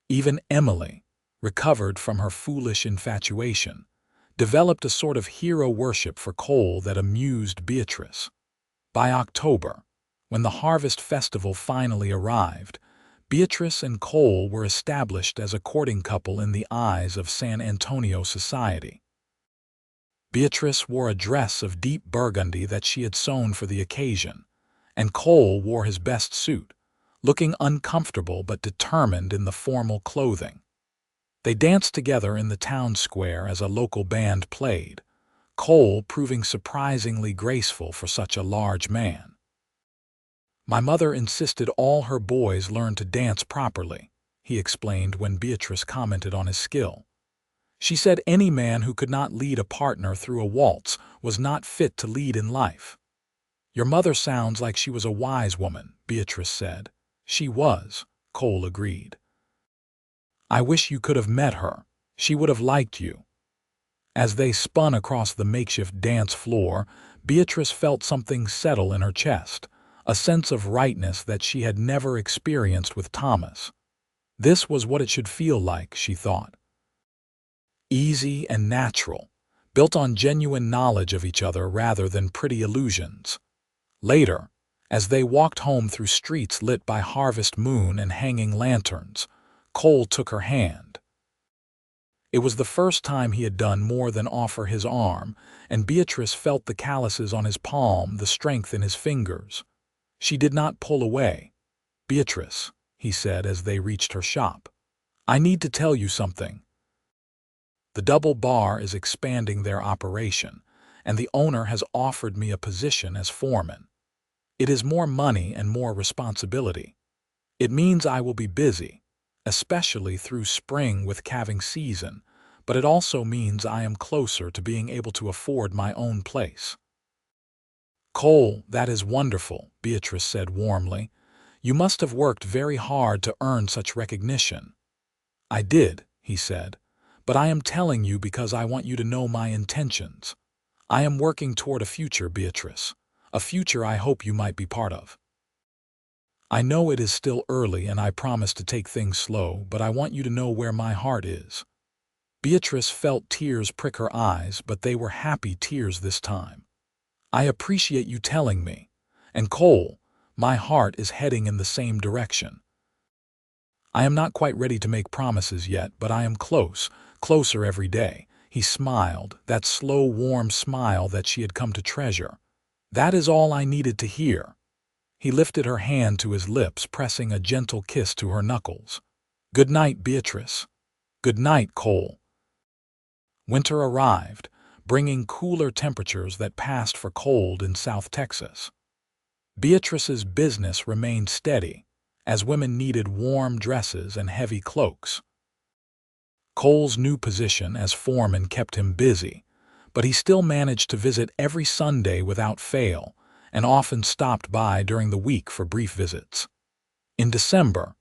Even Emily, recovered from her foolish infatuation, developed a sort of hero worship for Cole that amused Beatrice. By October, when the harvest festival finally arrived, Beatrice and Cole were established as a courting couple in the eyes of San Antonio society. Beatrice wore a dress of deep burgundy that she had sewn for the occasion, and Cole wore his best suit, looking uncomfortable but determined in the formal clothing. They danced together in the town square as a local band played, Cole proving surprisingly graceful for such a large man. "My mother insisted all her boys learn to dance properly," he explained when Beatrice commented on his skill. "She said any man who could not lead a partner through a waltz was not fit to lead in life." "Your mother sounds like she was a wise woman," Beatrice said. "She was," Cole agreed. "I wish you could have met her. She would have liked you." As they spun across the makeshift dance floor, Beatrice felt something settle in her chest, a sense of rightness that she had never experienced with Thomas. This was what it should feel like, she thought. Easy and natural, built on genuine knowledge of each other rather than pretty illusions. Later, as they walked home through streets lit by harvest moon and hanging lanterns, Cole took her hand. It was the first time he had done more than offer his arm, and Beatrice felt the calluses on his palm, the strength in his fingers. She did not pull away. "Beatrice," he said as they reached her shop, "I need to tell you something. The Double Bar is expanding their operation, and the owner has offered me a position as foreman. It is more money and more responsibility. It means I will be busy, especially through spring with calving season, but it also means I am closer to being able to afford my own place." "Cole, that is wonderful," Beatrice said warmly. "You must have worked very hard to earn such recognition." "I did," he said, "but I am telling you because I want you to know my intentions. I am working toward a future, Beatrice, a future I hope you might be part of. I know it is still early and I promise to take things slow, but I want you to know where my heart is." Beatrice felt tears prick her eyes, but they were happy tears this time. "I appreciate you telling me. And Cole, my heart is heading in the same direction. I am not quite ready to make promises yet, but I am close, closer every day." He smiled, that slow, warm smile that she had come to treasure. "That is all I needed to hear." He lifted her hand to his lips, pressing a gentle kiss to her knuckles. "Good night, Beatrice." "Good night, Cole." Winter arrived, bringing cooler temperatures that passed for cold in South Texas. Beatrice's business remained steady, as women needed warm dresses and heavy cloaks. Cole's new position as foreman kept him busy, but he still managed to visit every Sunday without fail, and often stopped by during the week for brief visits. In December,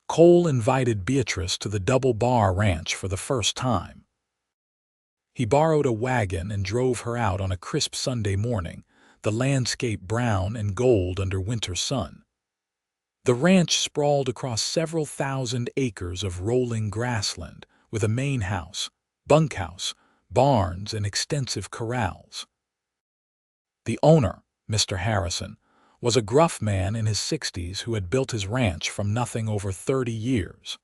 Cole invited Beatrice to the Double Bar Ranch for the first time. He borrowed a wagon and drove her out on a crisp Sunday morning, the landscape brown and gold under winter sun. The ranch sprawled across several thousand acres of rolling grassland, with a main house, bunkhouse, barns, and extensive corrals. The owner, Mr. Harrison, was a gruff man in his 60s who had built his ranch from nothing over 30 years.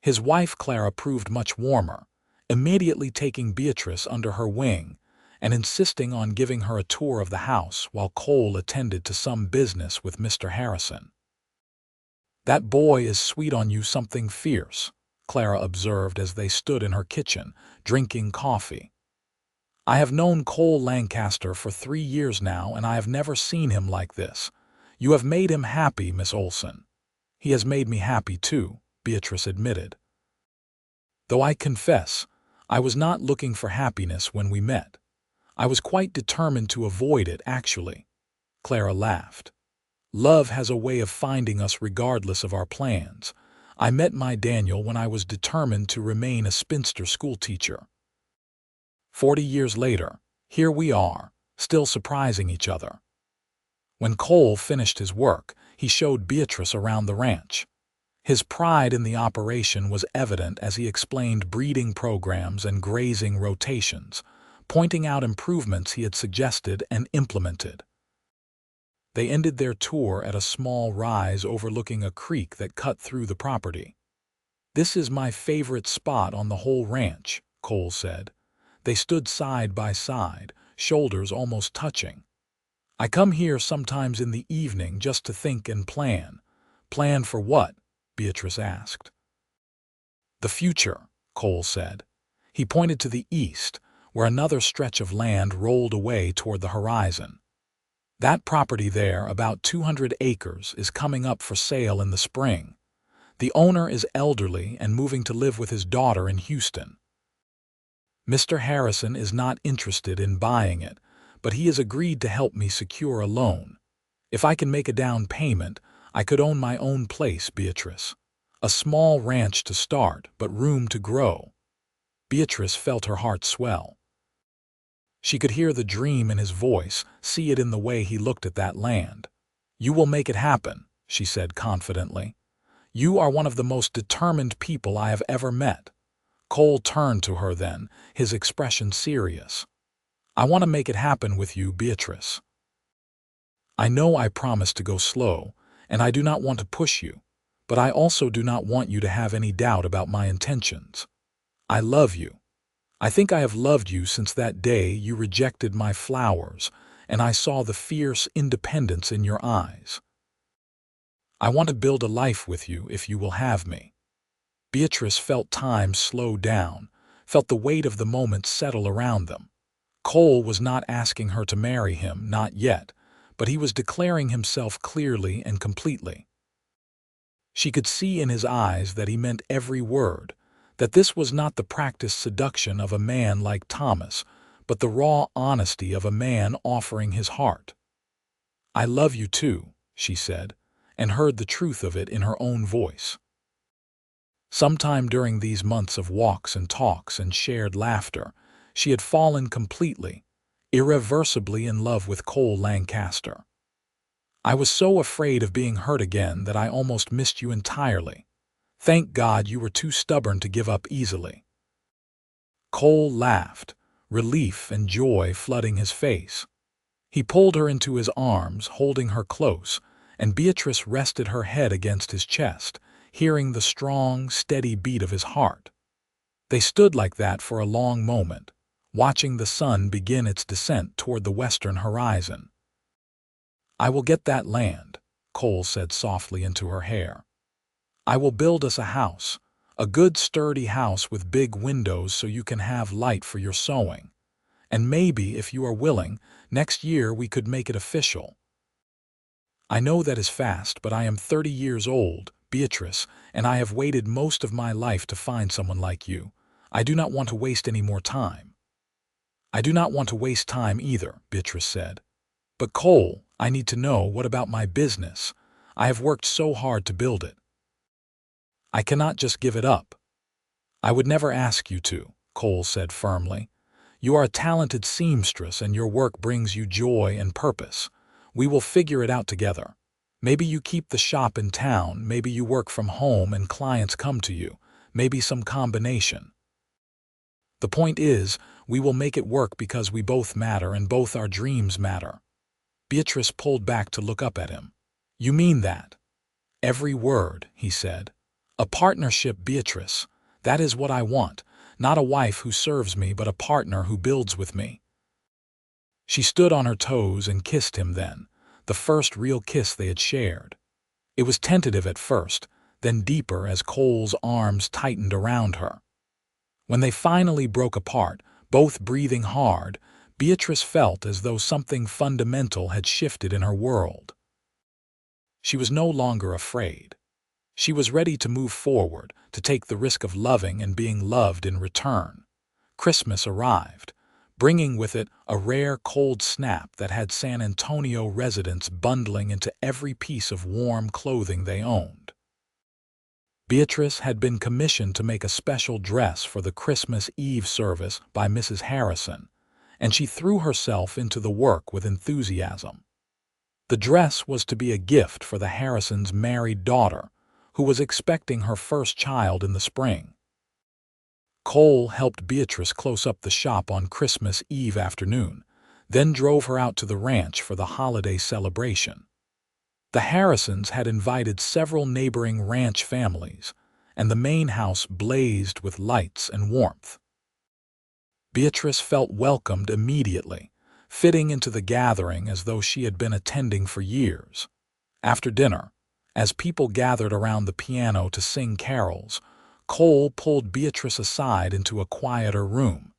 His wife Clara proved much warmer, immediately taking Beatrice under her wing and insisting on giving her a tour of the house while Cole attended to some business with Mr. Harrison. "That boy is sweet on you something fierce," Clara observed as they stood in her kitchen, drinking coffee. "I have known Cole Lancaster for 3 years now, and I have never seen him like this. You have made him happy, Miss Olsen." "He has made me happy too," Beatrice admitted. "Though I confess, I was not looking for happiness when we met. I was quite determined to avoid it, actually." Clara laughed. "Love has a way of finding us regardless of our plans. I met my Daniel when I was determined to remain a spinster schoolteacher. 40 years later, here we are, still surprising each other." When Cole finished his work, he showed Beatrice around the ranch. His pride in the operation was evident as he explained breeding programs and grazing rotations, pointing out improvements he had suggested and implemented. They ended their tour at a small rise overlooking a creek that cut through the property. "This is my favorite spot on the whole ranch," Cole said. They stood side by side, shoulders almost touching. "I come here sometimes in the evening just to think and plan." "Plan for what?" Beatrice asked. "The future," Cole said. He pointed to the east, where another stretch of land rolled away toward the horizon. "That property there, about 200 acres, is coming up for sale in the spring. The owner is elderly and moving to live with his daughter in Houston. Mr. Harrison is not interested in buying it, but he has agreed to help me secure a loan. If I can make a down payment, I could own my own place, Beatrice. A small ranch to start, but room to grow." Beatrice felt her heart swell. She could hear the dream in his voice, see it in the way he looked at that land. "You will make it happen," she said confidently. "You are one of the most determined people I have ever met." Cole turned to her then, his expression serious. "I want to make it happen with you, Beatrice. I know I promised to go slow, and I do not want to push you, but I also do not want you to have any doubt about my intentions. I love you. I think I have loved you since that day you rejected my flowers, and I saw the fierce independence in your eyes. I want to build a life with you if you will have me." Beatrice felt time slow down, felt the weight of the moment settle around them. Cole was not asking her to marry him, not yet, but he was declaring himself clearly and completely. She could see in his eyes that he meant every word, that this was not the practiced seduction of a man like Thomas, but the raw honesty of a man offering his heart. "I love you too," she said, and heard the truth of it in her own voice. Sometime during these months of walks and talks and shared laughter, she had fallen completely, irreversibly in love with Cole Lancaster. "I was so afraid of being hurt again that I almost missed you entirely. Thank God you were too stubborn to give up easily." Cole laughed, relief and joy flooding his face. He pulled her into his arms, holding her close, and Beatrice rested her head against his chest, hearing the strong, steady beat of his heart. They stood like that for a long moment, watching the sun begin its descent toward the western horizon. "I will get that land," Cole said softly into her hair. "I will build us a house, a good sturdy house with big windows so you can have light for your sewing. And maybe, if you are willing, next year we could make it official. I know that is fast, but I am 30 years old, Beatrice, and I have waited most of my life to find someone like you. I do not want to waste any more time." "I do not want to waste time either," Beatrice said. But Cole, I need to know, what about my business? I have worked so hard to build it. I cannot just give it up. I would never ask you to, Cole said firmly. You are a talented seamstress and your work brings you joy and purpose. We will figure it out together. Maybe you keep the shop in town, maybe you work from home and clients come to you, maybe some combination. The point is, we will make it work because we both matter and both our dreams matter. Beatrice pulled back to look up at him. You mean that? Every word, he said. A partnership, Beatrice. That is what I want. Not a wife who serves me, but a partner who builds with me. She stood on her toes and kissed him then, the first real kiss they had shared. It was tentative at first, then deeper as Cole's arms tightened around her. When they finally broke apart, both breathing hard, Beatrice felt as though something fundamental had shifted in her world. She was no longer afraid. She was ready to move forward, to take the risk of loving and being loved in return. Christmas arrived, bringing with it a rare cold snap that had San Antonio residents bundling into every piece of warm clothing they owned. Beatrice had been commissioned to make a special dress for the Christmas Eve service by Mrs. Harrison, and she threw herself into the work with enthusiasm. The dress was to be a gift for the Harrisons' married daughter, who was expecting her first child in the spring. Cole helped Beatrice close up the shop on Christmas Eve afternoon, then drove her out to the ranch for the holiday celebration. The Harrisons had invited several neighboring ranch families, and the main house blazed with lights and warmth. Beatrice felt welcomed immediately, fitting into the gathering as though she had been attending for years. After dinner, as people gathered around the piano to sing carols, Cole pulled Beatrice aside into a quieter room.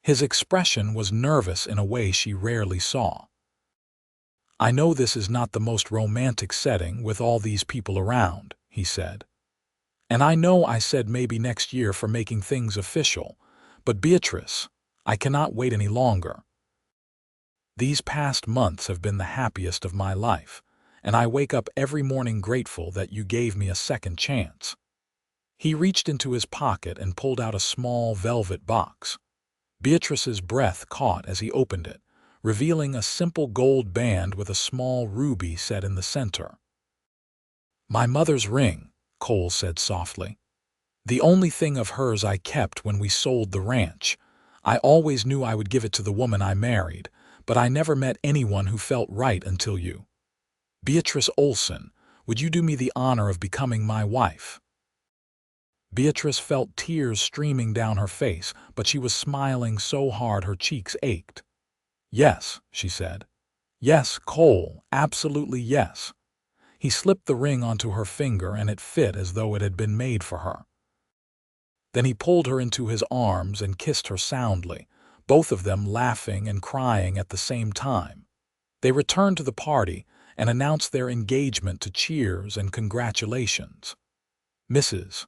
His expression was nervous in a way she rarely saw. I know this is not the most romantic setting with all these people around, he said. And I know I said maybe next year for making things official, but Beatrice, I cannot wait any longer. These past months have been the happiest of my life, and I wake up every morning grateful that you gave me a second chance. He reached into his pocket and pulled out a small velvet box. Beatrice's breath caught as he opened it, revealing a simple gold band with a small ruby set in the center. My mother's ring, Cole said softly. The only thing of hers I kept when we sold the ranch. I always knew I would give it to the woman I married, but I never met anyone who felt right until you. Beatrice Olsen, would you do me the honor of becoming my wife? Beatrice felt tears streaming down her face, but she was smiling so hard her cheeks ached. Yes, she said. Yes, Cole, absolutely yes. He slipped the ring onto her finger and it fit as though it had been made for her. Then he pulled her into his arms and kissed her soundly, both of them laughing and crying at the same time. They returned to the party and announced their engagement to cheers and congratulations. Mrs.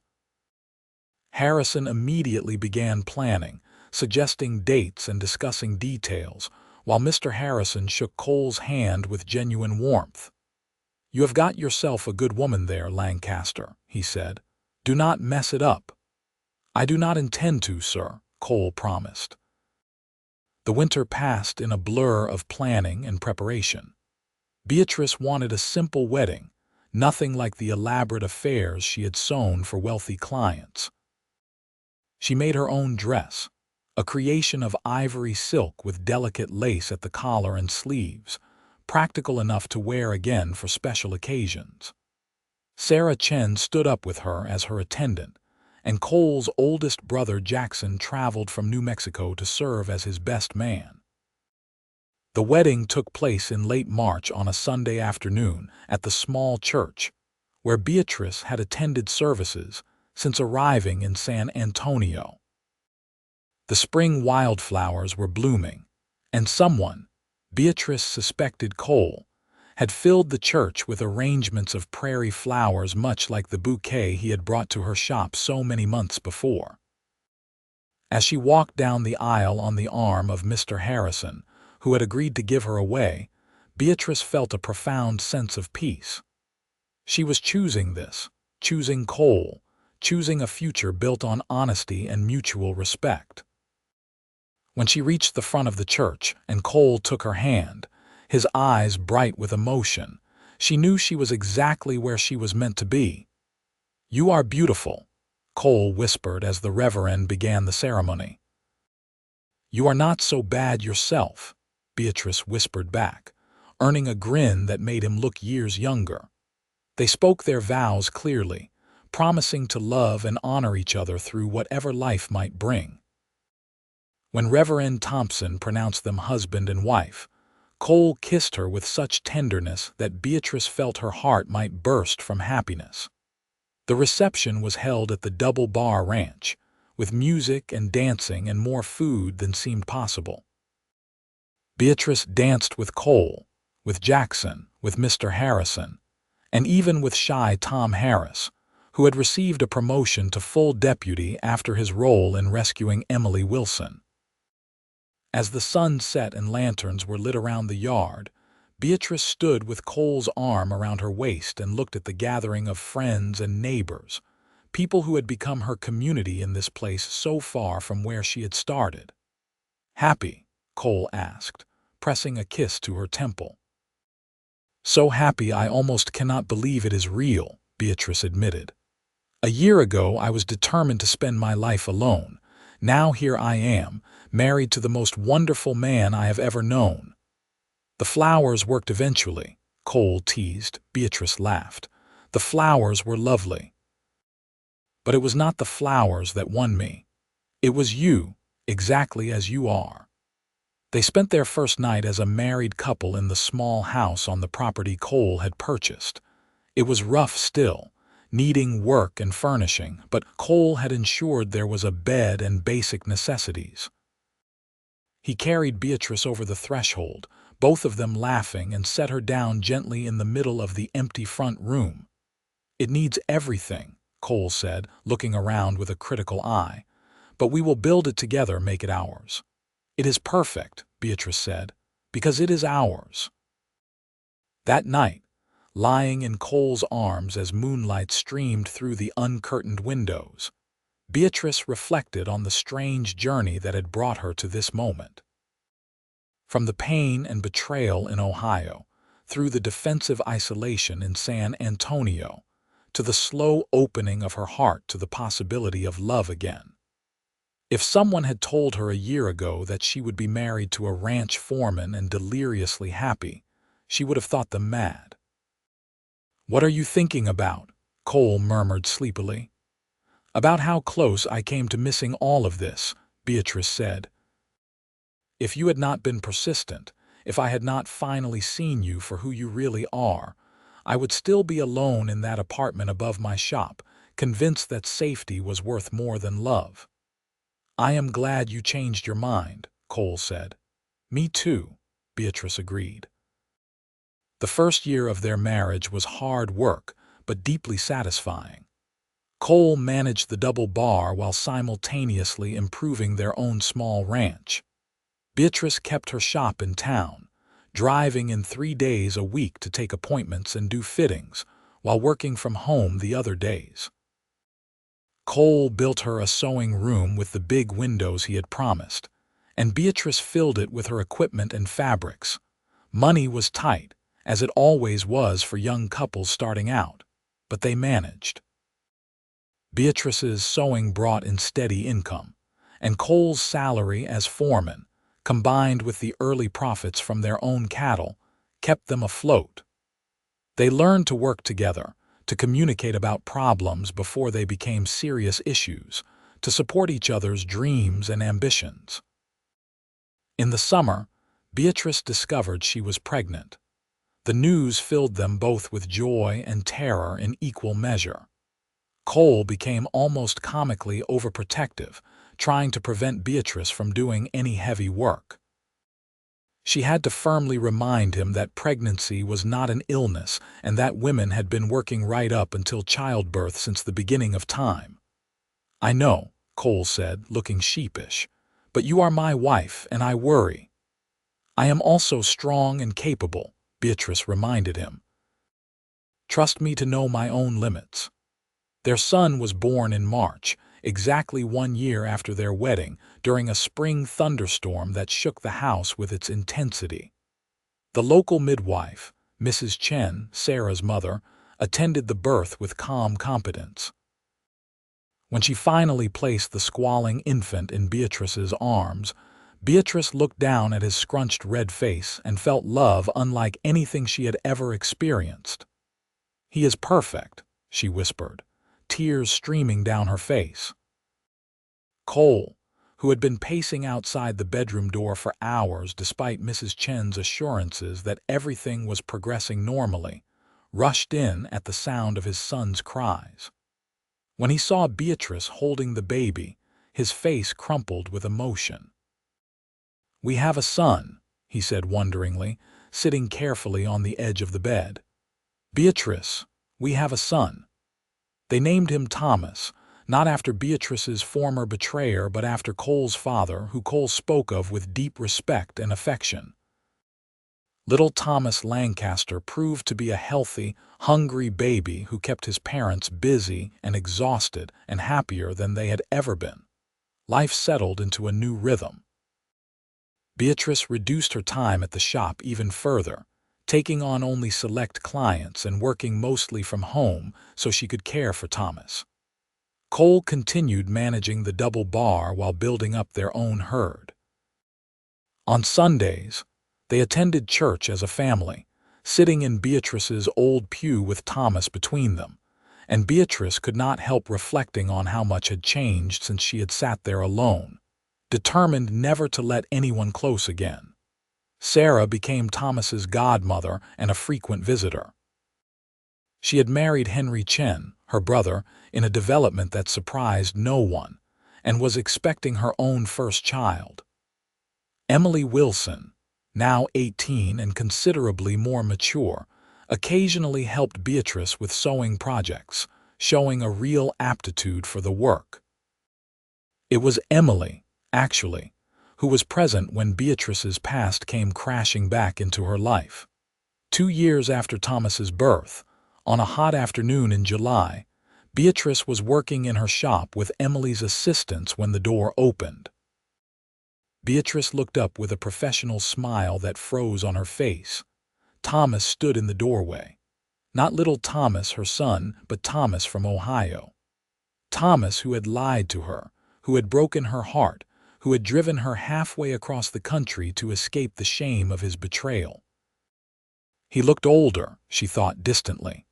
Harrison immediately began planning, suggesting dates and discussing details, while Mr. Harrison shook Cole's hand with genuine warmth. You have got yourself a good woman there, Lancaster, he said. Do not mess it up. I do not intend to, sir, Cole promised. The winter passed in a blur of planning and preparation. Beatrice wanted a simple wedding, nothing like the elaborate affairs she had sewn for wealthy clients. She made her own dress, a creation of ivory silk with delicate lace at the collar and sleeves, practical enough to wear again for special occasions. Sarah Chen stood up with her as her attendant, and Cole's oldest brother Jackson traveled from New Mexico to serve as his best man. The wedding took place in late March on a Sunday afternoon at the small church, where Beatrice had attended services since arriving in San Antonio. The spring wildflowers were blooming, and someone, Beatrice suspected Cole, had filled the church with arrangements of prairie flowers much like the bouquet he had brought to her shop so many months before. As she walked down the aisle on the arm of Mr. Harrison, who had agreed to give her away, Beatrice felt a profound sense of peace. She was choosing this, choosing Cole, choosing a future built on honesty and mutual respect. When she reached the front of the church and Cole took her hand, his eyes bright with emotion, she knew she was exactly where she was meant to be. "You are beautiful," Cole whispered as the reverend began the ceremony. "You are not so bad yourself," Beatrice whispered back, earning a grin that made him look years younger. They spoke their vows clearly, promising to love and honor each other through whatever life might bring. When Reverend Thompson pronounced them husband and wife, Cole kissed her with such tenderness that Beatrice felt her heart might burst from happiness. The reception was held at the Double Bar Ranch, with music and dancing and more food than seemed possible. Beatrice danced with Cole, with Jackson, with Mr. Harrison, and even with shy Tom Harris, who had received a promotion to full deputy after his role in rescuing Emily Wilson. As the sun set and lanterns were lit around the yard, Beatrice stood with Cole's arm around her waist and looked at the gathering of friends and neighbors, people who had become her community in this place so far from where she had started. "Happy?" Cole asked, pressing a kiss to her temple. "So happy I almost cannot believe it is real," Beatrice admitted. "A year ago I was determined to spend my life alone. Now here I am, married to the most wonderful man I have ever known." "The flowers worked eventually," Cole teased. Beatrice laughed. "The flowers were lovely. But it was not the flowers that won me. It was you, exactly as you are." They spent their first night as a married couple in the small house on the property Cole had purchased. It was rough still, needing work and furnishing, but Cole had ensured there was a bed and basic necessities. He carried Beatrice over the threshold, both of them laughing, and set her down gently in the middle of the empty front room. "It needs everything," Cole said, looking around with a critical eye. "But we will build it together, make it ours." "It is perfect," Beatrice said, "because it is ours." That night, lying in Cole's arms as moonlight streamed through the uncurtained windows, Beatrice reflected on the strange journey that had brought her to this moment. From the pain and betrayal in Ohio, through the defensive isolation in San Antonio, to the slow opening of her heart to the possibility of love again. If someone had told her a year ago that she would be married to a ranch foreman and deliriously happy, she would have thought them mad. "What are you thinking about?" Cole murmured sleepily. "About how close I came to missing all of this," Beatrice said. "If you had not been persistent, if I had not finally seen you for who you really are, I would still be alone in that apartment above my shop, convinced that safety was worth more than love." "I am glad you changed your mind," Cole said. "Me too," Beatrice agreed. The first year of their marriage was hard work, but deeply satisfying. Cole managed the Double Bar while simultaneously improving their own small ranch. Beatrice kept her shop in town, driving in 3 days a week to take appointments and do fittings, while working from home the other days. Cole built her a sewing room with the big windows he had promised, and Beatrice filled it with her equipment and fabrics. Money was tight, as it always was for young couples starting out, but they managed. Beatrice's sewing brought in steady income, and Cole's salary as foreman, combined with the early profits from their own cattle, kept them afloat. They learned to work together, to communicate about problems before they became serious issues, to support each other's dreams and ambitions. In the summer, Beatrice discovered she was pregnant. The news filled them both with joy and terror in equal measure. Cole became almost comically overprotective, trying to prevent Beatrice from doing any heavy work. She had to firmly remind him that pregnancy was not an illness and that women had been working right up until childbirth since the beginning of time. "I know," Cole said, looking sheepish, "but you are my wife and I worry." "I am also strong and capable," Beatrice reminded him. Trust me to know my own limits. Their son was born in March, exactly 1 year after their wedding, during a spring thunderstorm that shook the house with its intensity. The local midwife, Mrs. Chen, Sarah's mother, attended the birth with calm competence. When she finally placed the squalling infant in Beatrice's arms, Beatrice looked down at his scrunched red face and felt love unlike anything she had ever experienced. "He is perfect," she whispered, tears streaming down her face. Cole, who had been pacing outside the bedroom door for hours despite Mrs. Chen's assurances that everything was progressing normally, rushed in at the sound of his son's cries. When he saw Beatrice holding the baby, his face crumpled with emotion. "We have a son," he said wonderingly, sitting carefully on the edge of the bed. "Beatrice, we have a son." They named him Thomas, not after Beatrice's former betrayer but after Cole's father, who Cole spoke of with deep respect and affection. Little Thomas Lancaster proved to be a healthy, hungry baby who kept his parents busy and exhausted and happier than they had ever been. Life settled into a new rhythm. Beatrice reduced her time at the shop even further, taking on only select clients and working mostly from home so she could care for Thomas. Cole continued managing the double bar while building up their own herd. On Sundays, they attended church as a family, sitting in Beatrice's old pew with Thomas between them, and Beatrice could not help reflecting on how much had changed since she had sat there alone, determined never to let anyone close again. Sarah became Thomas's godmother and a frequent visitor. She had married Henry Chen, her brother, in a development that surprised no one, and was expecting her own first child. Emily Wilson, now 18 and considerably more mature, occasionally helped Beatrice with sewing projects, showing a real aptitude for the work. It was Emily, actually, who was present when Beatrice's past came crashing back into her life. 2 years after Thomas's birth, on a hot afternoon in July, Beatrice was working in her shop with Emily's assistance when the door opened. Beatrice looked up with a professional smile that froze on her face. Thomas stood in the doorway. Not little Thomas, her son, but Thomas from Ohio. Thomas who had lied to her, who had broken her heart, who had driven her halfway across the country to escape the shame of his betrayal. He looked older, she thought distantly.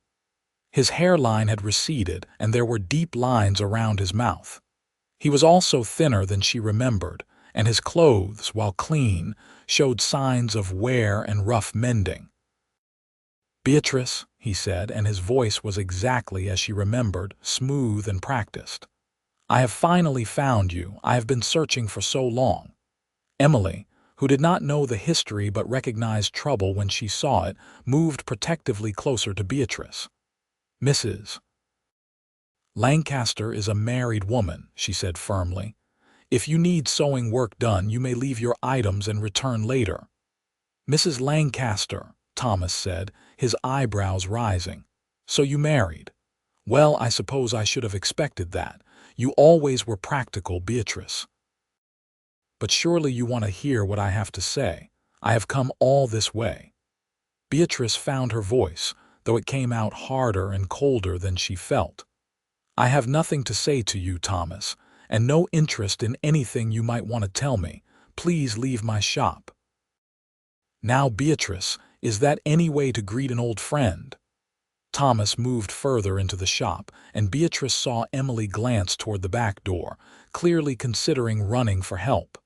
His hairline had receded, and there were deep lines around his mouth. He was also thinner than she remembered, and his clothes, while clean, showed signs of wear and rough mending. "Beatrice," he said, and his voice was exactly as she remembered, smooth and practiced. "I have finally found you. I have been searching for so long." Emily, who did not know the history but recognized trouble when she saw it, moved protectively closer to Beatrice. "Mrs. Lancaster is a married woman," she said firmly. "If you need sewing work done, you may leave your items and return later." "Mrs. Lancaster," Thomas said, his eyebrows rising. "So you married? Well, I suppose I should have expected that. You always were practical, Beatrice. But surely you want to hear what I have to say. I have come all this way." Beatrice found her voice, though it came out harder and colder than she felt. "I have nothing to say to you, Thomas, and no interest in anything you might want to tell me. Please leave my shop." "Now, Beatrice, is that any way to greet an old friend?" Thomas moved further into the shop, and Beatrice saw Emily glance toward the back door, clearly considering running for help.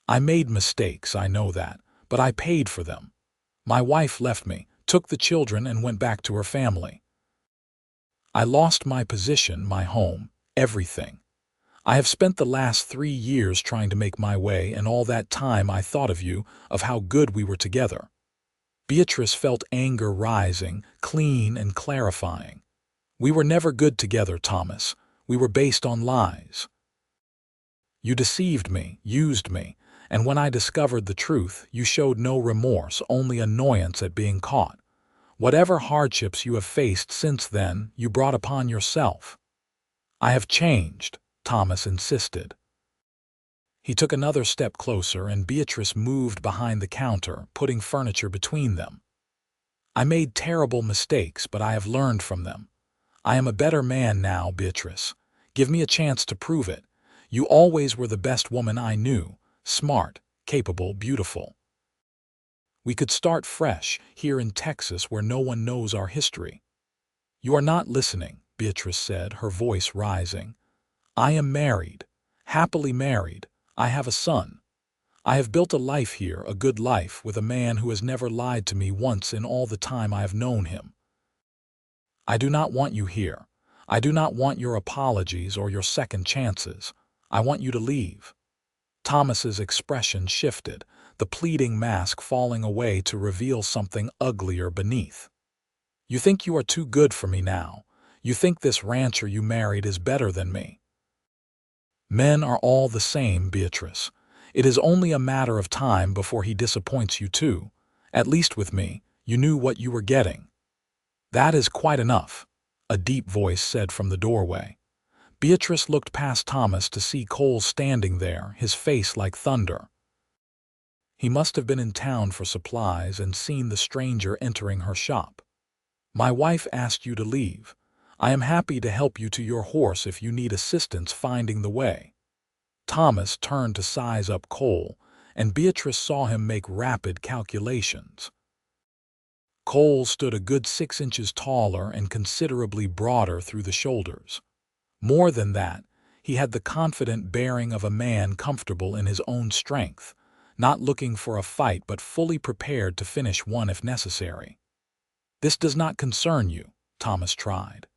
"I made mistakes, I know that, but I paid for them. My wife left me, took the children, and went back to her family. I lost my position, my home, everything. I have spent the last 3 years trying to make my way, and all that time I thought of you, of how good we were together." Beatrice felt anger rising, clean and clarifying. "We were never good together, Thomas. We were based on lies. You deceived me, used me, And when I discovered the truth, you showed no remorse, only annoyance at being caught. Whatever hardships you have faced since then, you brought upon yourself." "I have changed," Thomas insisted. He took another step closer, and Beatrice moved behind the counter, putting furniture between them. "I made terrible mistakes, but I have learned from them. I am a better man now, Beatrice. Give me a chance to prove it. You always were the best woman I knew, smart, capable, beautiful. We could start fresh, here in Texas where no one knows our history." "You are not listening," Beatrice said, her voice rising. "I am married, happily married. I have a son. I have built a life here, a good life, with a man who has never lied to me once in all the time I have known him. I do not want you here. I do not want your apologies or your second chances. I want you to leave." Thomas's expression shifted, the pleading mask falling away to reveal something uglier beneath. "You think you are too good for me now. You think this rancher you married is better than me." "Men are all the same, Beatrice. It is only a matter of time before he disappoints you too. At least with me, you knew what you were getting." "That is quite enough," a deep voice said from the doorway. Beatrice looked past Thomas to see Cole standing there, his face like thunder. He must have been in town for supplies and seen the stranger entering her shop. "My wife asked you to leave. I am happy to help you to your horse if you need assistance finding the way." Thomas turned to size up Cole, and Beatrice saw him make rapid calculations. Cole stood a good 6 inches taller and considerably broader through the shoulders. More than that, he had the confident bearing of a man comfortable in his own strength, not looking for a fight but fully prepared to finish one if necessary. "This does not concern you," Thomas tried.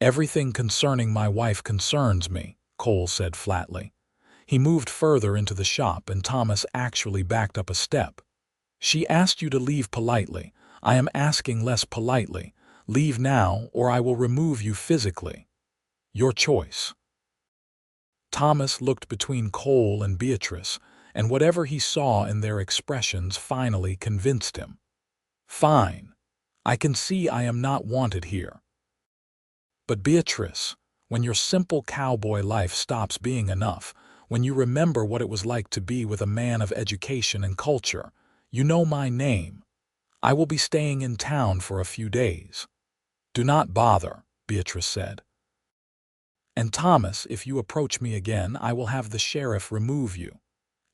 "Everything concerning my wife concerns me," Cole said flatly. He moved further into the shop, and Thomas actually backed up a step. "She asked you to leave politely. I am asking less politely. Leave now, or I will remove you physically. Your choice." Thomas looked between Cole and Beatrice, and whatever he saw in their expressions finally convinced him. "Fine. I can see I am not wanted here. But Beatrice, when your simple cowboy life stops being enough, when you remember what it was like to be with a man of education and culture, you know my name. I will be staying in town for a few days." "Do not bother," Beatrice said. "And Thomas, if you approach me again, I will have the sheriff remove you.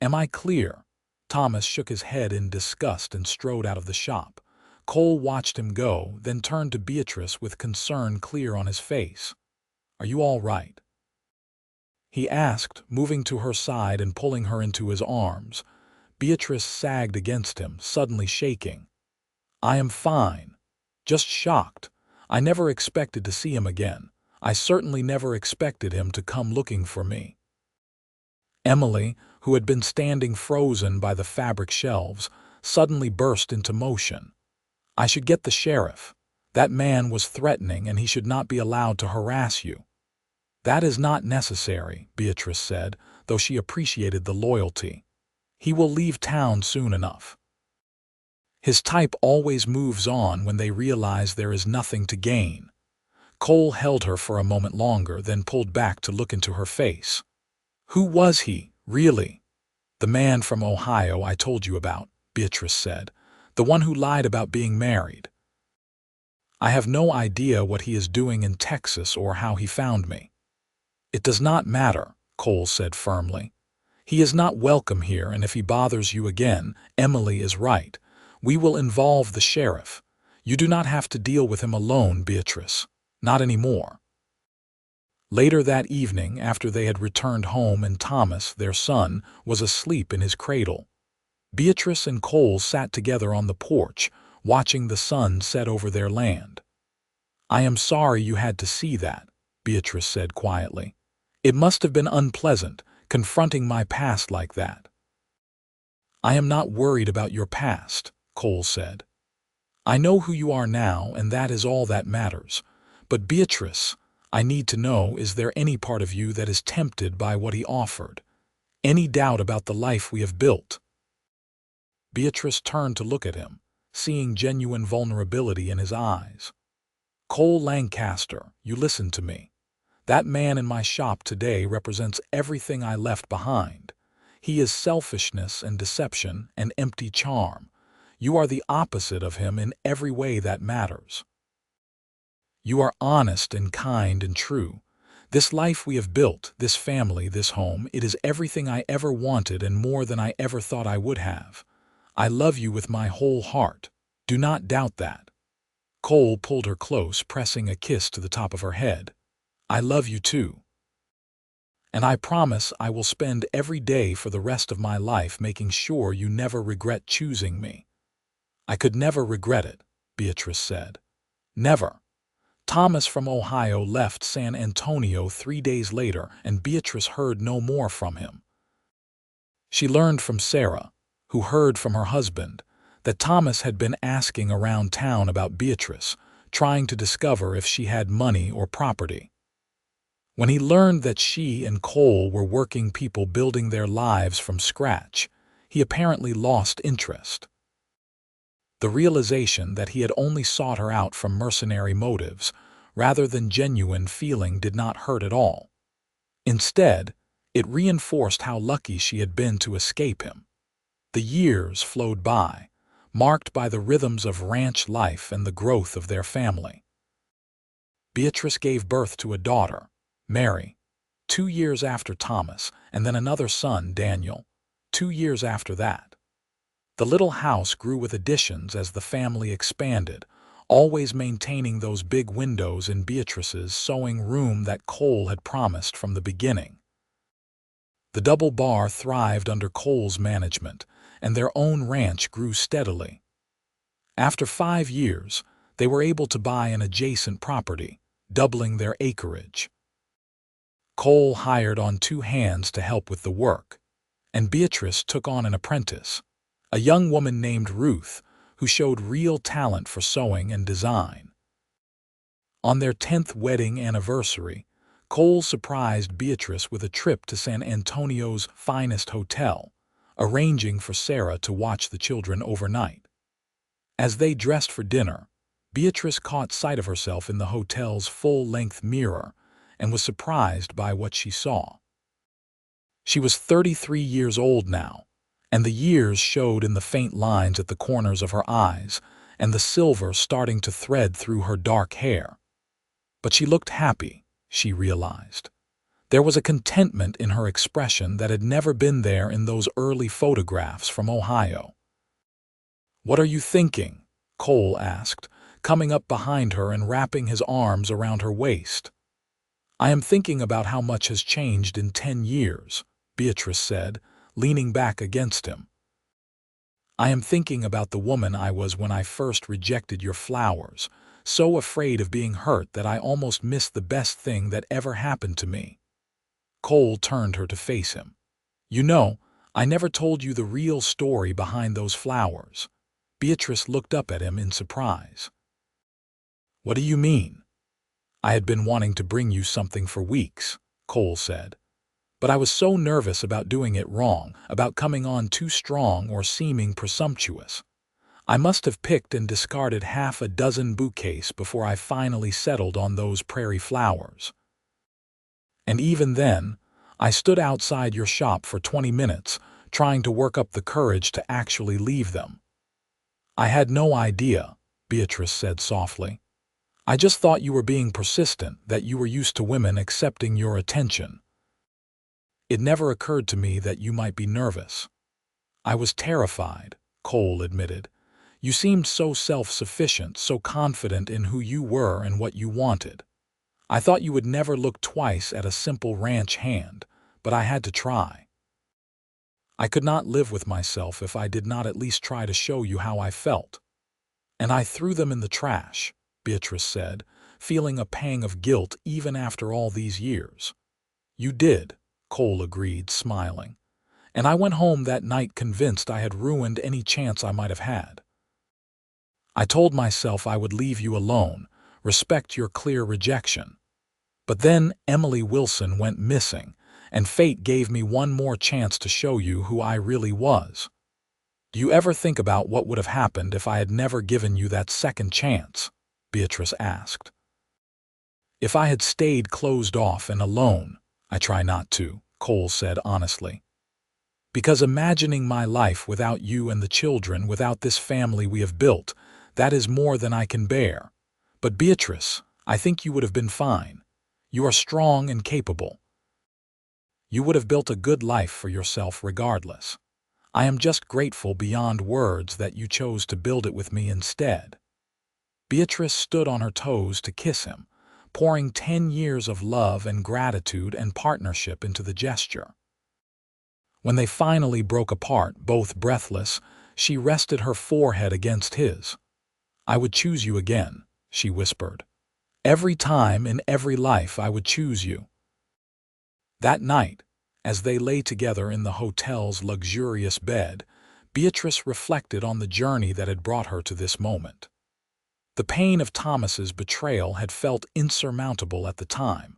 Am I clear?" Thomas shook his head in disgust and strode out of the shop. Cole watched him go, then turned to Beatrice with concern clear on his face. "Are you all right?" he asked, moving to her side and pulling her into his arms. Beatrice sagged against him, suddenly shaking. "I am fine. Just shocked. I never expected to see him again. I certainly never expected him to come looking for me." Emily, who had been standing frozen by the fabric shelves, suddenly burst into motion. "I should get the sheriff. That man was threatening, and he should not be allowed to harass you." "That is not necessary," Beatrice said, though she appreciated the loyalty. "He will leave town soon enough. His type always moves on when they realize there is nothing to gain." Cole held her for a moment longer, then pulled back to look into her face. "Who was he, really?" "The man from Ohio I told you about," Beatrice said. "The one who lied about being married. I have no idea what he is doing in Texas or how he found me." "It does not matter," Cole said firmly. "He is not welcome here, and if he bothers you again, Emily is right. We will involve the sheriff. You do not have to deal with him alone, Beatrice. Not anymore." Later that evening, after they had returned home and Thomas, their son, was asleep in his cradle, Beatrice and Cole sat together on the porch, watching the sun set over their land. "I am sorry you had to see that," Beatrice said quietly. "It must have been unpleasant, confronting my past like that." "I am not worried about your past," Cole said. "I know who you are now, and that is all that matters. But Beatrice, I need to know, is there any part of you that is tempted by what he offered? any doubt about the life we have built?" Beatrice turned to look at him, seeing genuine vulnerability in his eyes. "Cole Lancaster, you listen to me. That man in my shop today represents everything I left behind. He is selfishness and deception and empty charm. You are the opposite of him in every way that matters. You are honest and kind and true. This life we have built, this family, this home, it is everything I ever wanted and more than I ever thought I would have. I love you with my whole heart. Do not doubt that." Cole pulled her close, pressing a kiss to the top of her head. "I love you too. And I promise I will spend every day for the rest of my life making sure you never regret choosing me." "I could never regret it," Beatrice said. "Never." Thomas from Ohio left San Antonio 3 days later, and Beatrice heard no more from him. She learned from Sarah, who heard from her husband, that Thomas had been asking around town about Beatrice, trying to discover if she had money or property. When he learned that she and Cole were working people building their lives from scratch, he apparently lost interest. The realization that he had only sought her out from mercenary motives, rather than genuine feeling, did not hurt at all. Instead, it reinforced how lucky she had been to escape him. The years flowed by, marked by the rhythms of ranch life and the growth of their family. Beatrice gave birth to a daughter, Mary, 2 years after Thomas, and then another son, Daniel, 2 years after that. The little house grew with additions as the family expanded, always maintaining those big windows in Beatrice's sewing room that Cole had promised from the beginning. The double bar thrived under Cole's management, and their own ranch grew steadily. After 5 years, they were able to buy an adjacent property, doubling their acreage. Cole hired on 2 hands to help with the work, and Beatrice took on an apprentice, a young woman named Ruth, who showed real talent for sewing and design. On their 10th wedding anniversary, Cole surprised Beatrice with a trip to San Antonio's finest hotel, arranging for Sarah to watch the children overnight. As they dressed for dinner, Beatrice caught sight of herself in the hotel's full-length mirror and was surprised by what she saw. She was 33 years old now, and the years showed in the faint lines at the corners of her eyes and the silver starting to thread through her dark hair. But she looked happy, she realized. There was a contentment in her expression that had never been there in those early photographs from Ohio. "What are you thinking?" Cole asked, coming up behind her and wrapping his arms around her waist. "I am thinking about how much has changed in 10 years, Beatrice said, leaning back against him. "I am thinking about the woman I was when I first rejected your flowers, so afraid of being hurt that I almost missed the best thing that ever happened to me." Cole turned her to face him. "You know, I never told you the real story behind those flowers." Beatrice looked up at him in surprise. "What do you mean?" "I had been wanting to bring you something for weeks," Cole said. "But I was so nervous about doing it wrong, about coming on too strong or seeming presumptuous. I must have picked and discarded half a dozen bouquets before I finally settled on those prairie flowers. And even then, I stood outside your shop for 20 minutes, trying to work up the courage to actually leave them." "I had no idea," Beatrice said softly. "I just thought you were being persistent, that you were used to women accepting your attention. It never occurred to me that you might be nervous." "I was terrified," Cole admitted. "You seemed so self-sufficient, so confident in who you were and what you wanted. I thought you would never look twice at a simple ranch hand, but I had to try. I could not live with myself if I did not at least try to show you how I felt." "And I threw them in the trash," Beatrice said, feeling a pang of guilt even after all these years. "You did," Cole agreed, smiling. "And I went home that night convinced I had ruined any chance I might have had. I told myself I would leave you alone, respect your clear rejection. But then Emily Wilson went missing, and fate gave me one more chance to show you who I really was. Do you ever think about what would have happened if I had never given you that second chance? Beatrice asked. If I had stayed closed off and alone, I try not to, Cole said honestly. Because imagining my life without you and the children, without this family we have built, that is more than I can bear. But Beatrice, I think you would have been fine. You are strong and capable. You would have built a good life for yourself regardless. I am just grateful beyond words that you chose to build it with me instead. Beatrice stood on her toes to kiss him, pouring 10 years of love and gratitude and partnership into the gesture. When they finally broke apart, both breathless, she rested her forehead against his. I would choose you again, she whispered. Every time in every life I would choose you. That night, as they lay together in the hotel's luxurious bed, Beatrice reflected on the journey that had brought her to this moment. The pain of Thomas's betrayal had felt insurmountable at the time,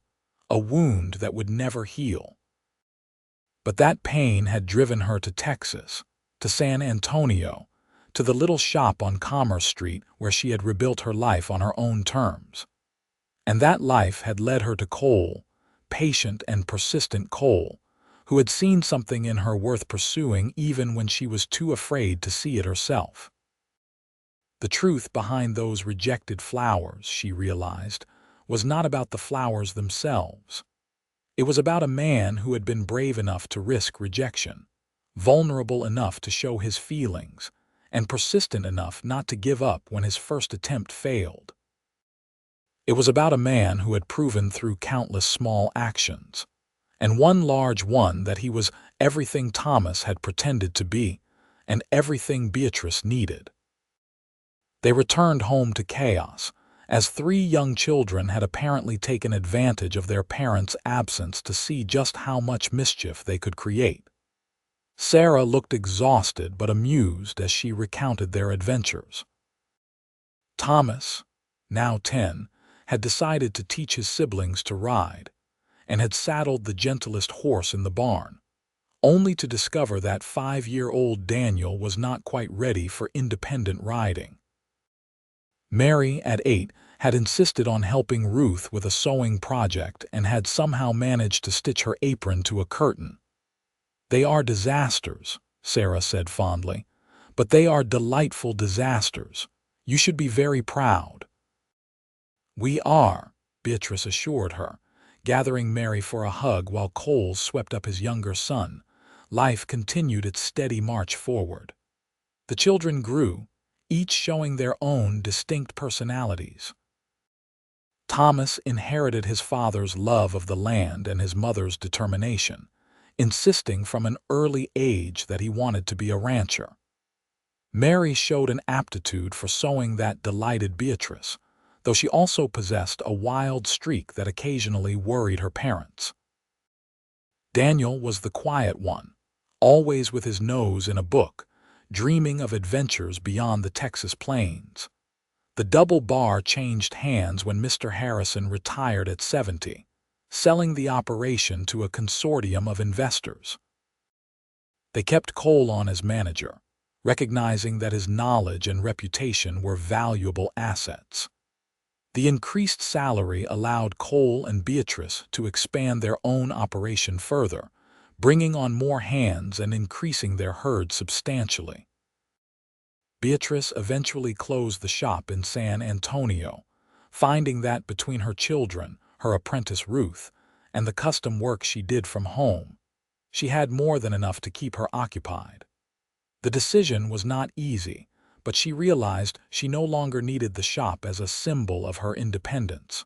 a wound that would never heal. But that pain had driven her to Texas, to San Antonio, to the little shop on Commerce Street where she had rebuilt her life on her own terms. And that life had led her to Cole, patient and persistent Cole, who had seen something in her worth pursuing even when she was too afraid to see it herself. The truth behind those rejected flowers, she realized, was not about the flowers themselves. It was about a man who had been brave enough to risk rejection, vulnerable enough to show his feelings, and persistent enough not to give up when his first attempt failed. It was about a man who had proven through countless small actions, and one large one, that he was everything Thomas had pretended to be, and everything Beatrice needed. They returned home to chaos, as 3 young children had apparently taken advantage of their parents' absence to see just how much mischief they could create. Sarah looked exhausted but amused as she recounted their adventures. Thomas, now 10, had decided to teach his siblings to ride, and had saddled the gentlest horse in the barn, only to discover that 5-year-old Daniel was not quite ready for independent riding. Mary, at 8, had insisted on helping Ruth with a sewing project and had somehow managed to stitch her apron to a curtain. "They are disasters," Sarah said fondly, "but they are delightful disasters. You should be very proud." "We are," Beatrice assured her, gathering Mary for a hug while Cole swept up his younger son. Life continued its steady march forward. The children grew, each showing their own distinct personalities. Thomas inherited his father's love of the land and his mother's determination, insisting from an early age that he wanted to be a rancher. Mary showed an aptitude for sewing that delighted Beatrice, though she also possessed a wild streak that occasionally worried her parents. Daniel was the quiet one, always with his nose in a book, dreaming of adventures beyond the Texas plains. The double bar changed hands when Mr. Harrison retired at 70, selling the operation to a consortium of investors. They kept Cole on as manager, recognizing that his knowledge and reputation were valuable assets. The increased salary allowed Cole and Beatrice to expand their own operation further, bringing on more hands and increasing their herd substantially. Beatrice eventually closed the shop in San Antonio, finding that between her children, her apprentice Ruth, and the custom work she did from home, she had more than enough to keep her occupied. The decision was not easy, but she realized she no longer needed the shop as a symbol of her independence.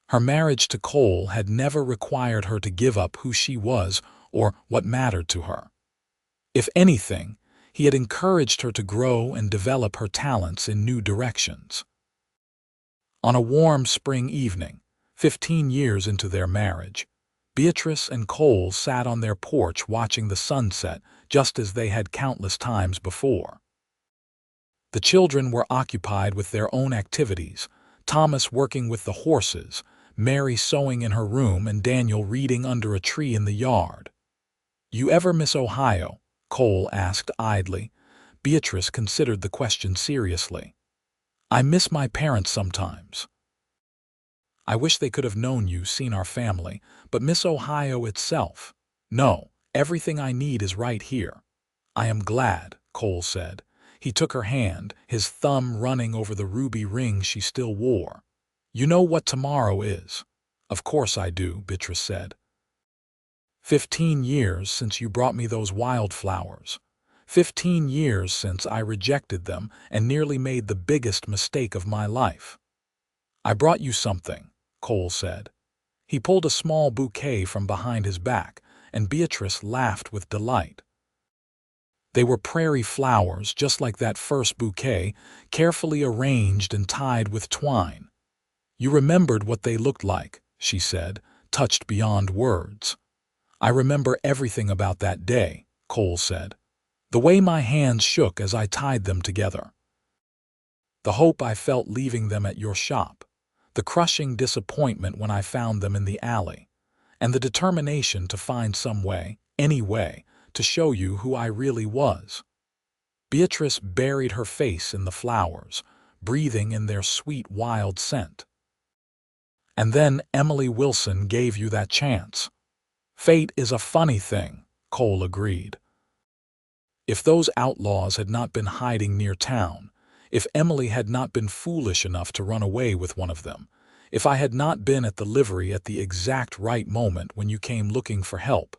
Her marriage to Cole had never required her to give up who she was or what mattered to her. If anything, he had encouraged her to grow and develop her talents in new directions. On a warm spring evening, 15 years into their marriage, Beatrice and Cole sat on their porch watching the sunset just as they had countless times before. The children were occupied with their own activities, Thomas working with the horses, Mary sewing in her room and Daniel reading under a tree in the yard. "You ever miss Ohio?" Cole asked idly. Beatrice considered the question seriously. "I miss my parents sometimes. I wish they could have known you, seen our family, but miss Ohio itself. No, everything I need is right here." "I am glad," Cole said. He took her hand, his thumb running over the ruby ring she still wore. "You know what tomorrow is?" "Of course I do," Beatrice said. 15 years since you brought me those wildflowers. 15 years since I rejected them and nearly made the biggest mistake of my life." "I brought you something," Cole said. He pulled a small bouquet from behind his back, and Beatrice laughed with delight. They were prairie flowers, just like that first bouquet, carefully arranged and tied with twine. "You remembered what they looked like," she said, touched beyond words. "I remember everything about that day," Cole said. "The way my hands shook as I tied them together. The hope I felt leaving them at your shop. The crushing disappointment when I found them in the alley. And the determination to find some way, any way, to show you who I really was." Beatrice buried her face in the flowers, breathing in their sweet wild scent. "And then Emily Wilson gave you that chance." "Fate is a funny thing," Cole agreed. "If those outlaws had not been hiding near town, if Emily had not been foolish enough to run away with one of them, if I had not been at the livery at the exact right moment when you came looking for help,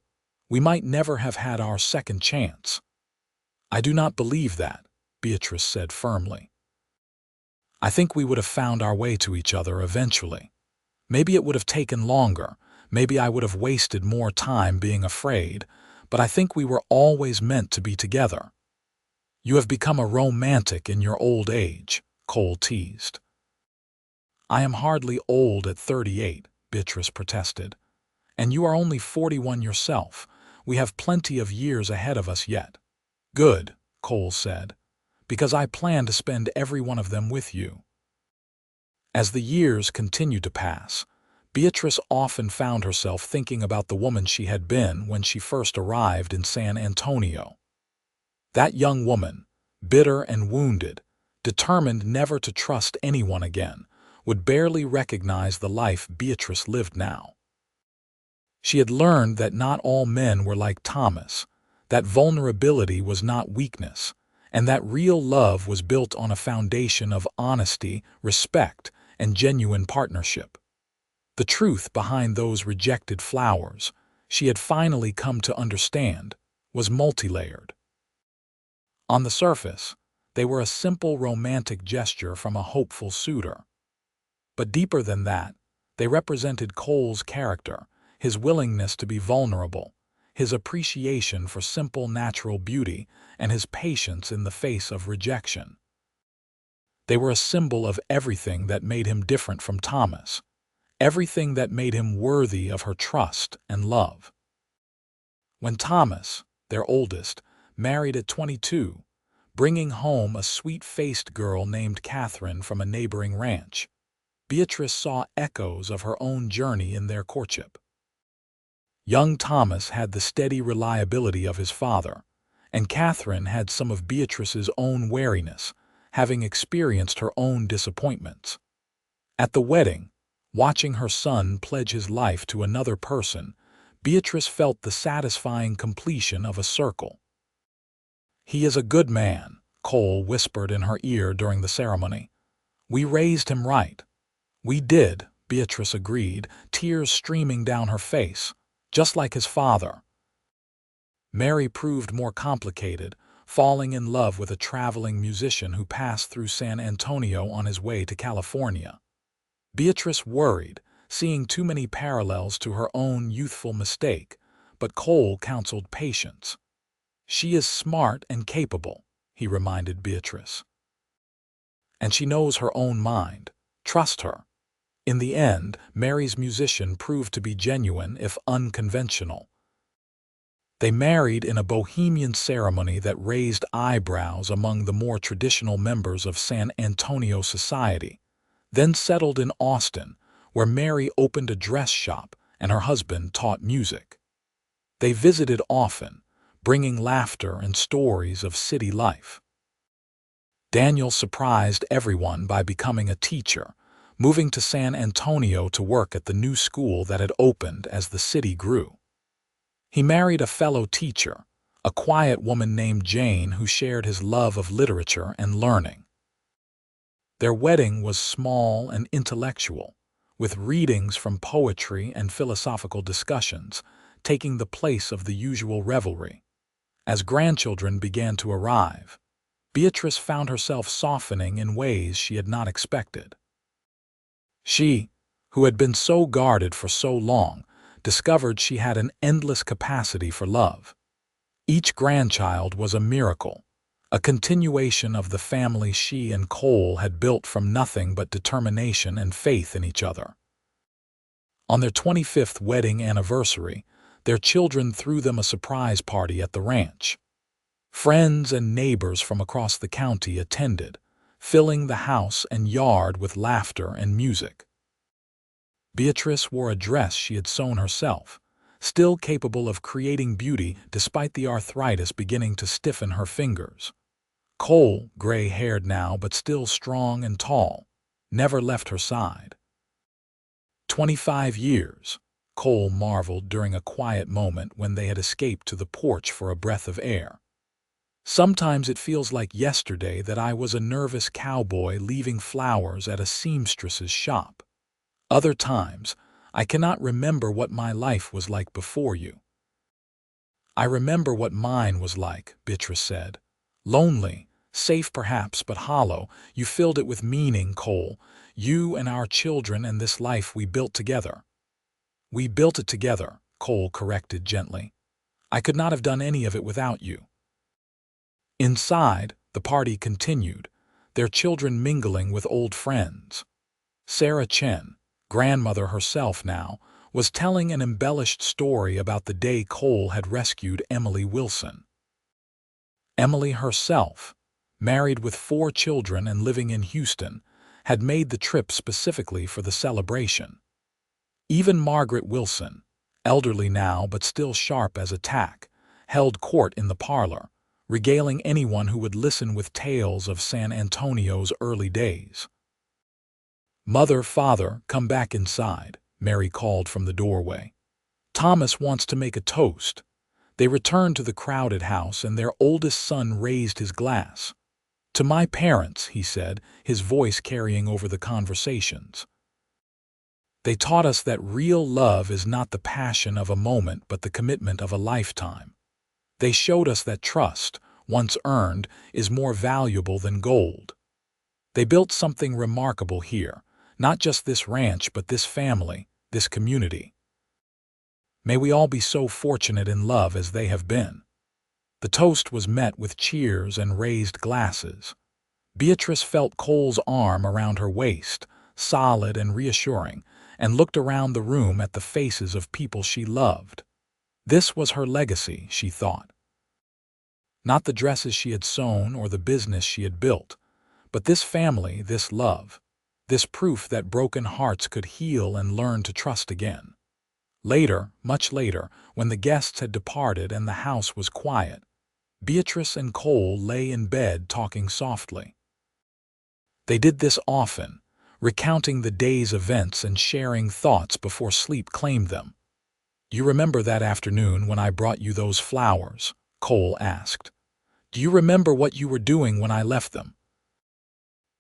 we might never have had our second chance." "I do not believe that," Beatrice said firmly. "I think we would have found our way to each other eventually. Maybe it would have taken longer, maybe I would have wasted more time being afraid, but I think we were always meant to be together." "You have become a romantic in your old age," Cole teased. "I am hardly old at 38, Beatrice protested. "And you are only 41 yourself. We have plenty of years ahead of us yet." "Good," Cole said, "because I plan to spend every one of them with you." As the years continued to pass, Beatrice often found herself thinking about the woman she had been when she first arrived in San Antonio. That young woman, bitter and wounded, determined never to trust anyone again, would barely recognize the life Beatrice lived now. She had learned that not all men were like Thomas, that vulnerability was not weakness, and that real love was built on a foundation of honesty, respect, and genuine partnership. The truth behind those rejected flowers, she had finally come to understand, was multilayered. On the surface, they were a simple romantic gesture from a hopeful suitor. But deeper than that, they represented Cole's character, his willingness to be vulnerable, his appreciation for simple natural beauty, and his patience in the face of rejection. They were a symbol of everything that made him different from Thomas, everything that made him worthy of her trust and love. When Thomas, their oldest, married at 22, bringing home a sweet-faced girl named Catherine from a neighboring ranch, Beatrice saw echoes of her own journey in their courtship. Young Thomas had the steady reliability of his father, and Catherine had some of Beatrice's own wariness, having experienced her own disappointments. At the wedding, watching her son pledge his life to another person, Beatrice felt the satisfying completion of a circle. "He is a good man," Cole whispered in her ear during the ceremony. "We raised him right." "We did," Beatrice agreed, tears streaming down her face, "just like his father." Mary proved more complicated, falling in love with a traveling musician who passed through San Antonio on his way to California. Beatrice worried, seeing too many parallels to her own youthful mistake, but Cole counseled patience. "She is smart and capable," he reminded Beatrice. "And she knows her own mind. Trust her." In the end, Mary's musician proved to be genuine if unconventional. They married in a bohemian ceremony that raised eyebrows among the more traditional members of San Antonio society, then settled in Austin, where Mary opened a dress shop and her husband taught music. They visited often, bringing laughter and stories of city life. Daniel surprised everyone by becoming a teacher, moving to San Antonio to work at the new school that had opened as the city grew. He married a fellow teacher, a quiet woman named Jane who shared his love of literature and learning. Their wedding was small and intellectual, with readings from poetry and philosophical discussions taking the place of the usual revelry. As grandchildren began to arrive, Beatrice found herself softening in ways she had not expected. She, who had been so guarded for so long, discovered she had an endless capacity for love. Each grandchild was a miracle, a continuation of the family she and Cole had built from nothing but determination and faith in each other. On their 25th wedding anniversary, their children threw them a surprise party at the ranch. Friends and neighbors from across the county attended, filling the house and yard with laughter and music. Beatrice wore a dress she had sewn herself, still capable of creating beauty despite the arthritis beginning to stiffen her fingers. Cole, gray-haired now but still strong and tall, never left her side. 25 years, Cole marveled during a quiet moment when they had escaped to the porch for a breath of air. Sometimes it feels like yesterday that I was a nervous cowboy leaving flowers at a seamstress's shop. Other times, I cannot remember what my life was like before you. I remember what mine was like, Beatrice said. Lonely, safe perhaps, but hollow. You filled it with meaning, Cole. You and our children and this life we built together. We built it together, Cole corrected gently. I could not have done any of it without you. Inside, the party continued, their children mingling with old friends. Sarah Chen, grandmother herself now, was telling an embellished story about the day Cole had rescued Emily Wilson. Emily herself, married with 4 children and living in Houston, had made the trip specifically for the celebration. Even Margaret Wilson, elderly now but still sharp as a tack, held court in the parlor, regaling anyone who would listen with tales of San Antonio's early days. "Mother, father, come back inside," Mary called from the doorway. "Thomas wants to make a toast." They returned to the crowded house and their oldest son raised his glass. "To my parents," he said, his voice carrying over the conversations. "They taught us that real love is not the passion of a moment but the commitment of a lifetime. They showed us that trust, once earned, is more valuable than gold. They built something remarkable here, not just this ranch but this family, this community. May we all be so fortunate in love as they have been." The toast was met with cheers and raised glasses. Beatrice felt Cole's arm around her waist, solid and reassuring, and looked around the room at the faces of people she loved. This was her legacy, she thought. Not the dresses she had sewn or the business she had built, but this family, this love, this proof that broken hearts could heal and learn to trust again. Later, much later, when the guests had departed and the house was quiet, Beatrice and Cole lay in bed talking softly. They did this often, recounting the day's events and sharing thoughts before sleep claimed them. "You remember that afternoon when I brought you those flowers?" Cole asked. "Do you remember what you were doing when I left them?"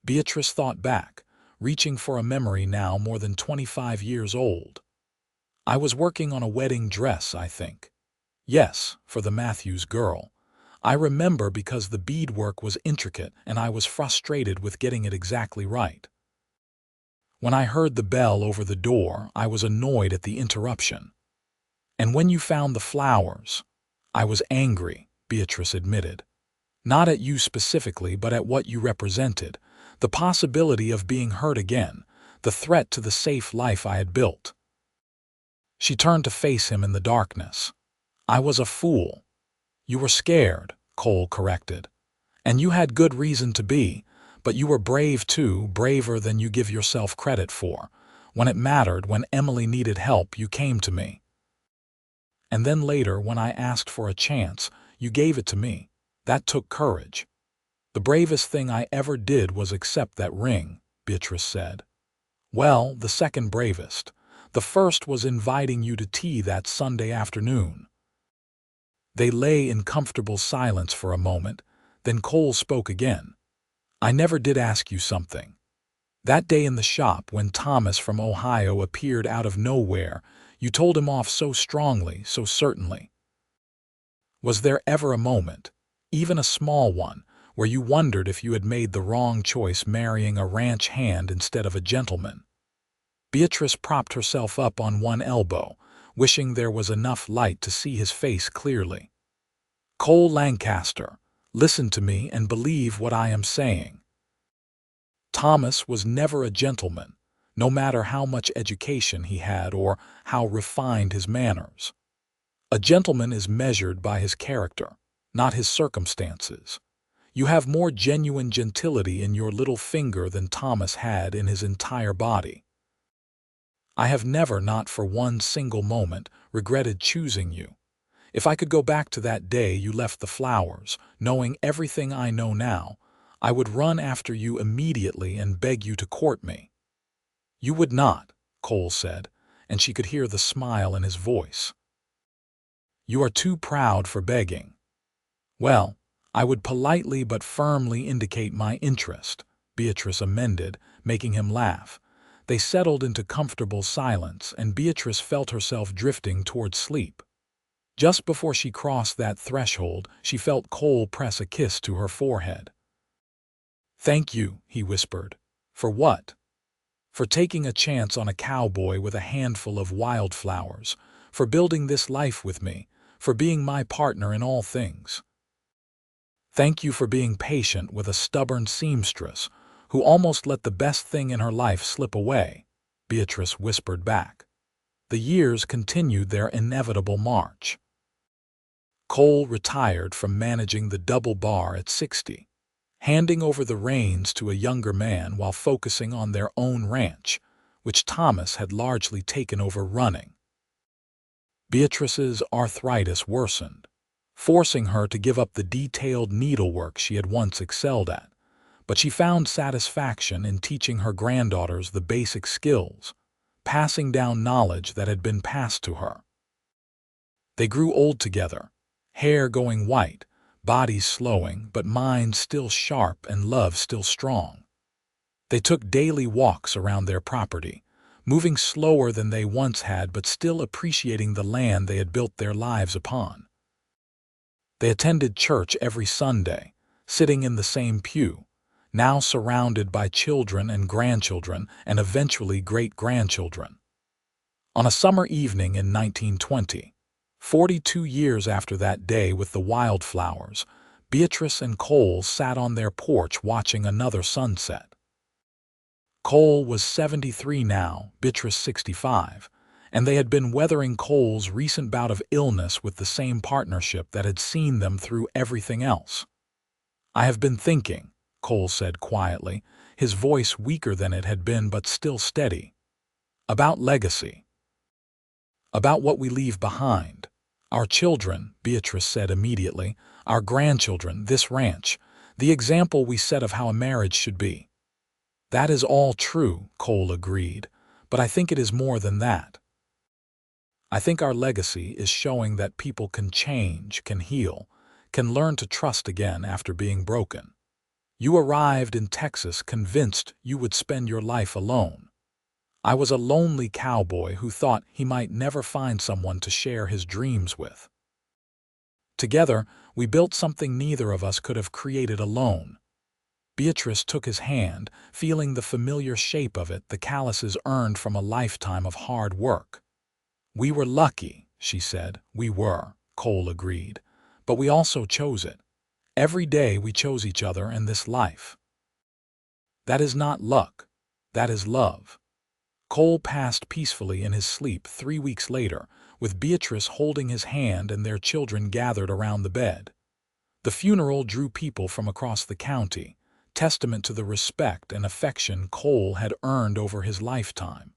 Beatrice thought back, reaching for a memory now more than 25 years old. "I was working on a wedding dress, I think. Yes, for the Matthews girl. I remember because the beadwork was intricate and I was frustrated with getting it exactly right. When I heard the bell over the door, I was annoyed at the interruption. And when you found the flowers, I was angry," Beatrice admitted. "Not at you specifically, but at what you represented, the possibility of being hurt again, the threat to the safe life I had built." She turned to face him in the darkness. "I was a fool." "You were scared," Cole corrected. "And you had good reason to be, but you were brave too, braver than you give yourself credit for. When it mattered, when Emily needed help, you came to me. And then later, when I asked for a chance, you gave it to me. That took courage. The bravest thing I ever did was accept that ring, Beatrice said. Well, the second bravest. The first was inviting you to tea that Sunday afternoon. They lay in comfortable silence for a moment, then Cole spoke again. I never did ask you something. That day in the shop, when Thomas from Ohio appeared out of nowhere, you told him off so strongly, so certainly. Was there ever a moment, even a small one, where you wondered if you had made the wrong choice marrying a ranch hand instead of a gentleman? Beatrice propped herself up on one elbow, wishing there was enough light to see his face clearly. Cole Lancaster, listen to me and believe what I am saying. Thomas was never a gentleman, no matter how much education he had or how refined his manners. A gentleman is measured by his character, not his circumstances. You have more genuine gentility in your little finger than Thomas had in his entire body. I have never, not for one single moment, regretted choosing you. If I could go back to that day you left the flowers, knowing everything I know now, I would run after you immediately and beg you to court me. You would not, Cole said, and she could hear the smile in his voice. You are too proud for begging. Well, I would politely but firmly indicate my interest, Beatrice amended, making him laugh. They settled into comfortable silence, and Beatrice felt herself drifting toward sleep. Just before she crossed that threshold, she felt Cole press a kiss to her forehead. Thank you, he whispered. For what? For taking a chance on a cowboy with a handful of wildflowers, for building this life with me, for being my partner in all things. Thank you for being patient with a stubborn seamstress who almost let the best thing in her life slip away, Beatrice whispered back. The years continued their inevitable march. Cole retired from managing the double bar at 60, handing over the reins to a younger man while focusing on their own ranch, which Thomas had largely taken over running. Beatrice's arthritis worsened, forcing her to give up the detailed needlework she had once excelled at, but she found satisfaction in teaching her granddaughters the basic skills, passing down knowledge that had been passed to her. They grew old together, hair going white, bodies slowing, but minds still sharp and love still strong. They took daily walks around their property, moving slower than they once had but still appreciating the land they had built their lives upon. They attended church every Sunday, sitting in the same pew, now surrounded by children and grandchildren and eventually great-grandchildren. On a summer evening in 1920, 42 years after that day with the wildflowers, Beatrice and Cole sat on their porch watching another sunset. Cole was 73 now, Beatrice 65, and they had been weathering Cole's recent bout of illness with the same partnership that had seen them through everything else. I have been thinking, Cole said quietly, his voice weaker than it had been but still steady. About legacy. About what we leave behind. Our children, Beatrice said immediately, our grandchildren, this ranch, the example we set of how a marriage should be. That is all true, Cole agreed, but I think it is more than that. I think our legacy is showing that people can change, can heal, can learn to trust again after being broken. You arrived in Texas convinced you would spend your life alone. I was a lonely cowboy who thought he might never find someone to share his dreams with. Together, we built something neither of us could have created alone. Beatrice took his hand, feeling the familiar shape of it, the calluses earned from a lifetime of hard work. We were lucky, she said. We were, Cole agreed, but we also chose it. Every day we chose each other and this life. That is not luck. That is love. Cole passed peacefully in his sleep 3 weeks later, with Beatrice holding his hand and their children gathered around the bed. The funeral drew people from across the county, testament to the respect and affection Cole had earned over his lifetime.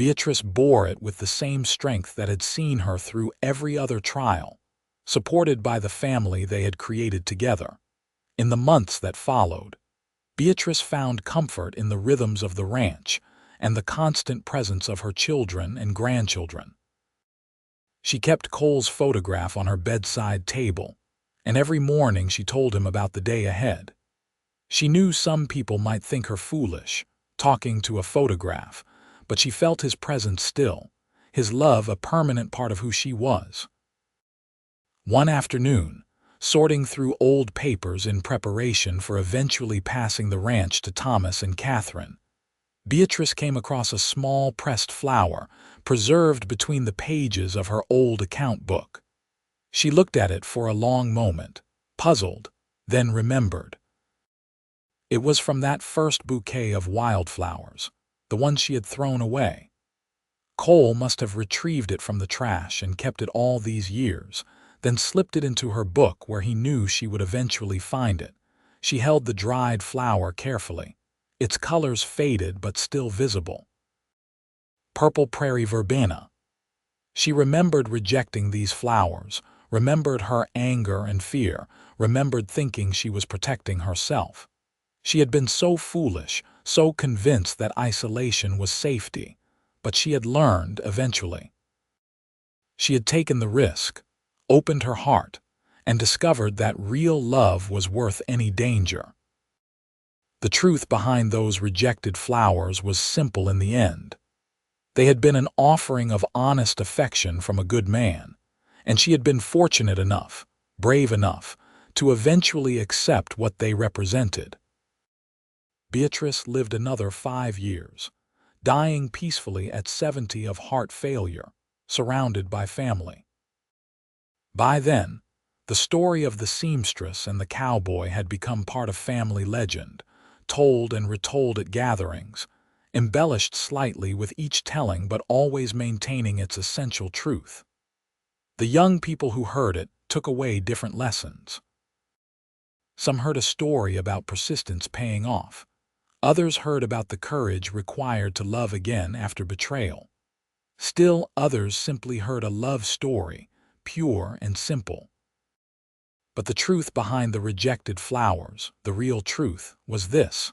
Beatrice bore it with the same strength that had seen her through every other trial, supported by the family they had created together. In the months that followed, Beatrice found comfort in the rhythms of the ranch and the constant presence of her children and grandchildren. She kept Cole's photograph on her bedside table, and every morning she told him about the day ahead. She knew some people might think her foolish, talking to a photograph, but she felt his presence still, his love a permanent part of who she was. One afternoon, sorting through old papers in preparation for eventually passing the ranch to Thomas and Catherine, Beatrice came across a small pressed flower preserved between the pages of her old account book. She looked at it for a long moment, puzzled, then remembered. It was from that first bouquet of wildflowers, the one she had thrown away. Cole must have retrieved it from the trash and kept it all these years, then slipped it into her book where he knew she would eventually find it. She held the dried flower carefully, its colors faded but still visible. Purple prairie verbena. She remembered rejecting these flowers, remembered her anger and fear, remembered thinking she was protecting herself. She had been so foolish, so convinced that isolation was safety, but she had learned eventually. She had taken the risk, opened her heart, and discovered that real love was worth any danger. The truth behind those rejected flowers was simple in the end. They had been an offering of honest affection from a good man, and she had been fortunate enough, brave enough, to eventually accept what they represented. Beatrice lived another 5 years, dying peacefully at 70 of heart failure, surrounded by family. By then, the story of the seamstress and the cowboy had become part of family legend, told and retold at gatherings, embellished slightly with each telling but always maintaining its essential truth. The young people who heard it took away different lessons. Some heard a story about persistence paying off. Others heard about the courage required to love again after betrayal. Still others simply heard a love story, pure and simple. But the truth behind the rejected flowers, the real truth, was this: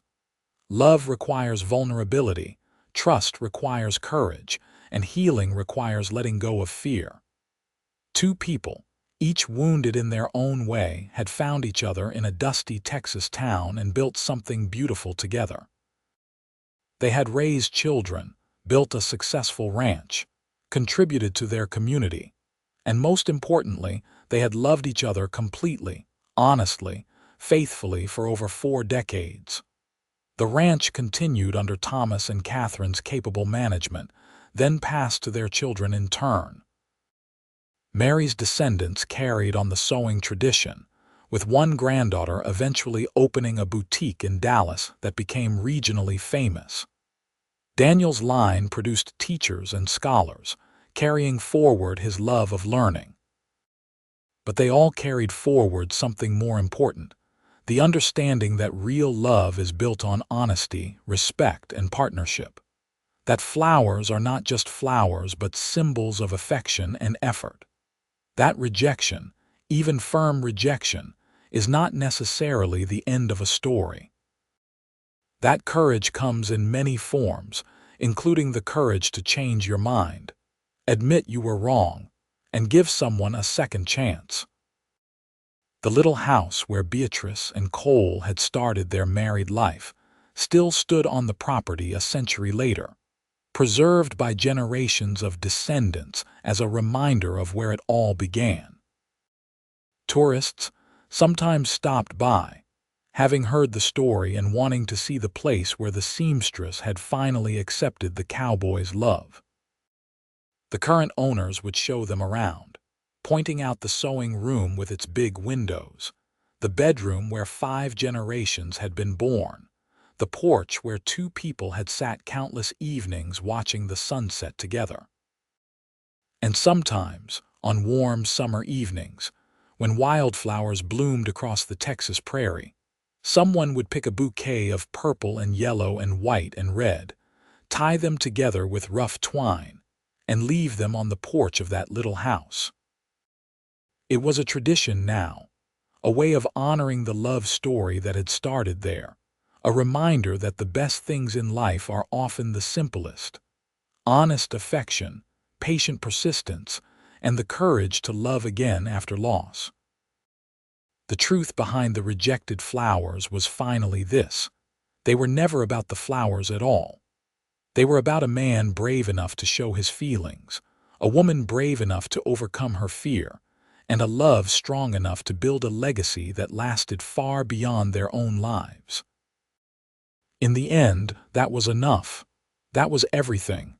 love requires vulnerability, trust requires courage, and healing requires letting go of fear. Two people, each wounded in their own way, had found each other in a dusty Texas town and built something beautiful together. They had raised children, built a successful ranch, contributed to their community, and most importantly, they had loved each other completely, honestly, faithfully for over 4 decades. The ranch continued under Thomas and Catherine's capable management, then passed to their children in turn. Mary's descendants carried on the sewing tradition, with one granddaughter eventually opening a boutique in Dallas that became regionally famous. Daniel's line produced teachers and scholars, carrying forward his love of learning. But they all carried forward something more important: the understanding that real love is built on honesty, respect, and partnership. That flowers are not just flowers but symbols of affection and effort. That rejection, even firm rejection, is not necessarily the end of a story. That courage comes in many forms, including the courage to change your mind, admit you were wrong, and give someone a second chance. The little house where Beatrice and Cole had started their married life still stood on the property a century later, preserved by generations of descendants as a reminder of where it all began. Tourists sometimes stopped by, having heard the story and wanting to see the place where the seamstress had finally accepted the cowboy's love. The current owners would show them around, pointing out the sewing room with its big windows, the bedroom where 5 generations had been born, the porch where 2 people had sat countless evenings watching the sunset together. And sometimes, on warm summer evenings, when wildflowers bloomed across the Texas prairie, someone would pick a bouquet of purple and yellow and white and red, tie them together with rough twine, and leave them on the porch of that little house. It was a tradition now, a way of honoring the love story that had started there, a reminder that the best things in life are often the simplest: honest affection, patient persistence, and the courage to love again after loss. The truth behind the rejected flowers was finally this: they were never about the flowers at all. They were about a man brave enough to show his feelings, a woman brave enough to overcome her fear, and a love strong enough to build a legacy that lasted far beyond their own lives. In the end, that was enough. That was everything.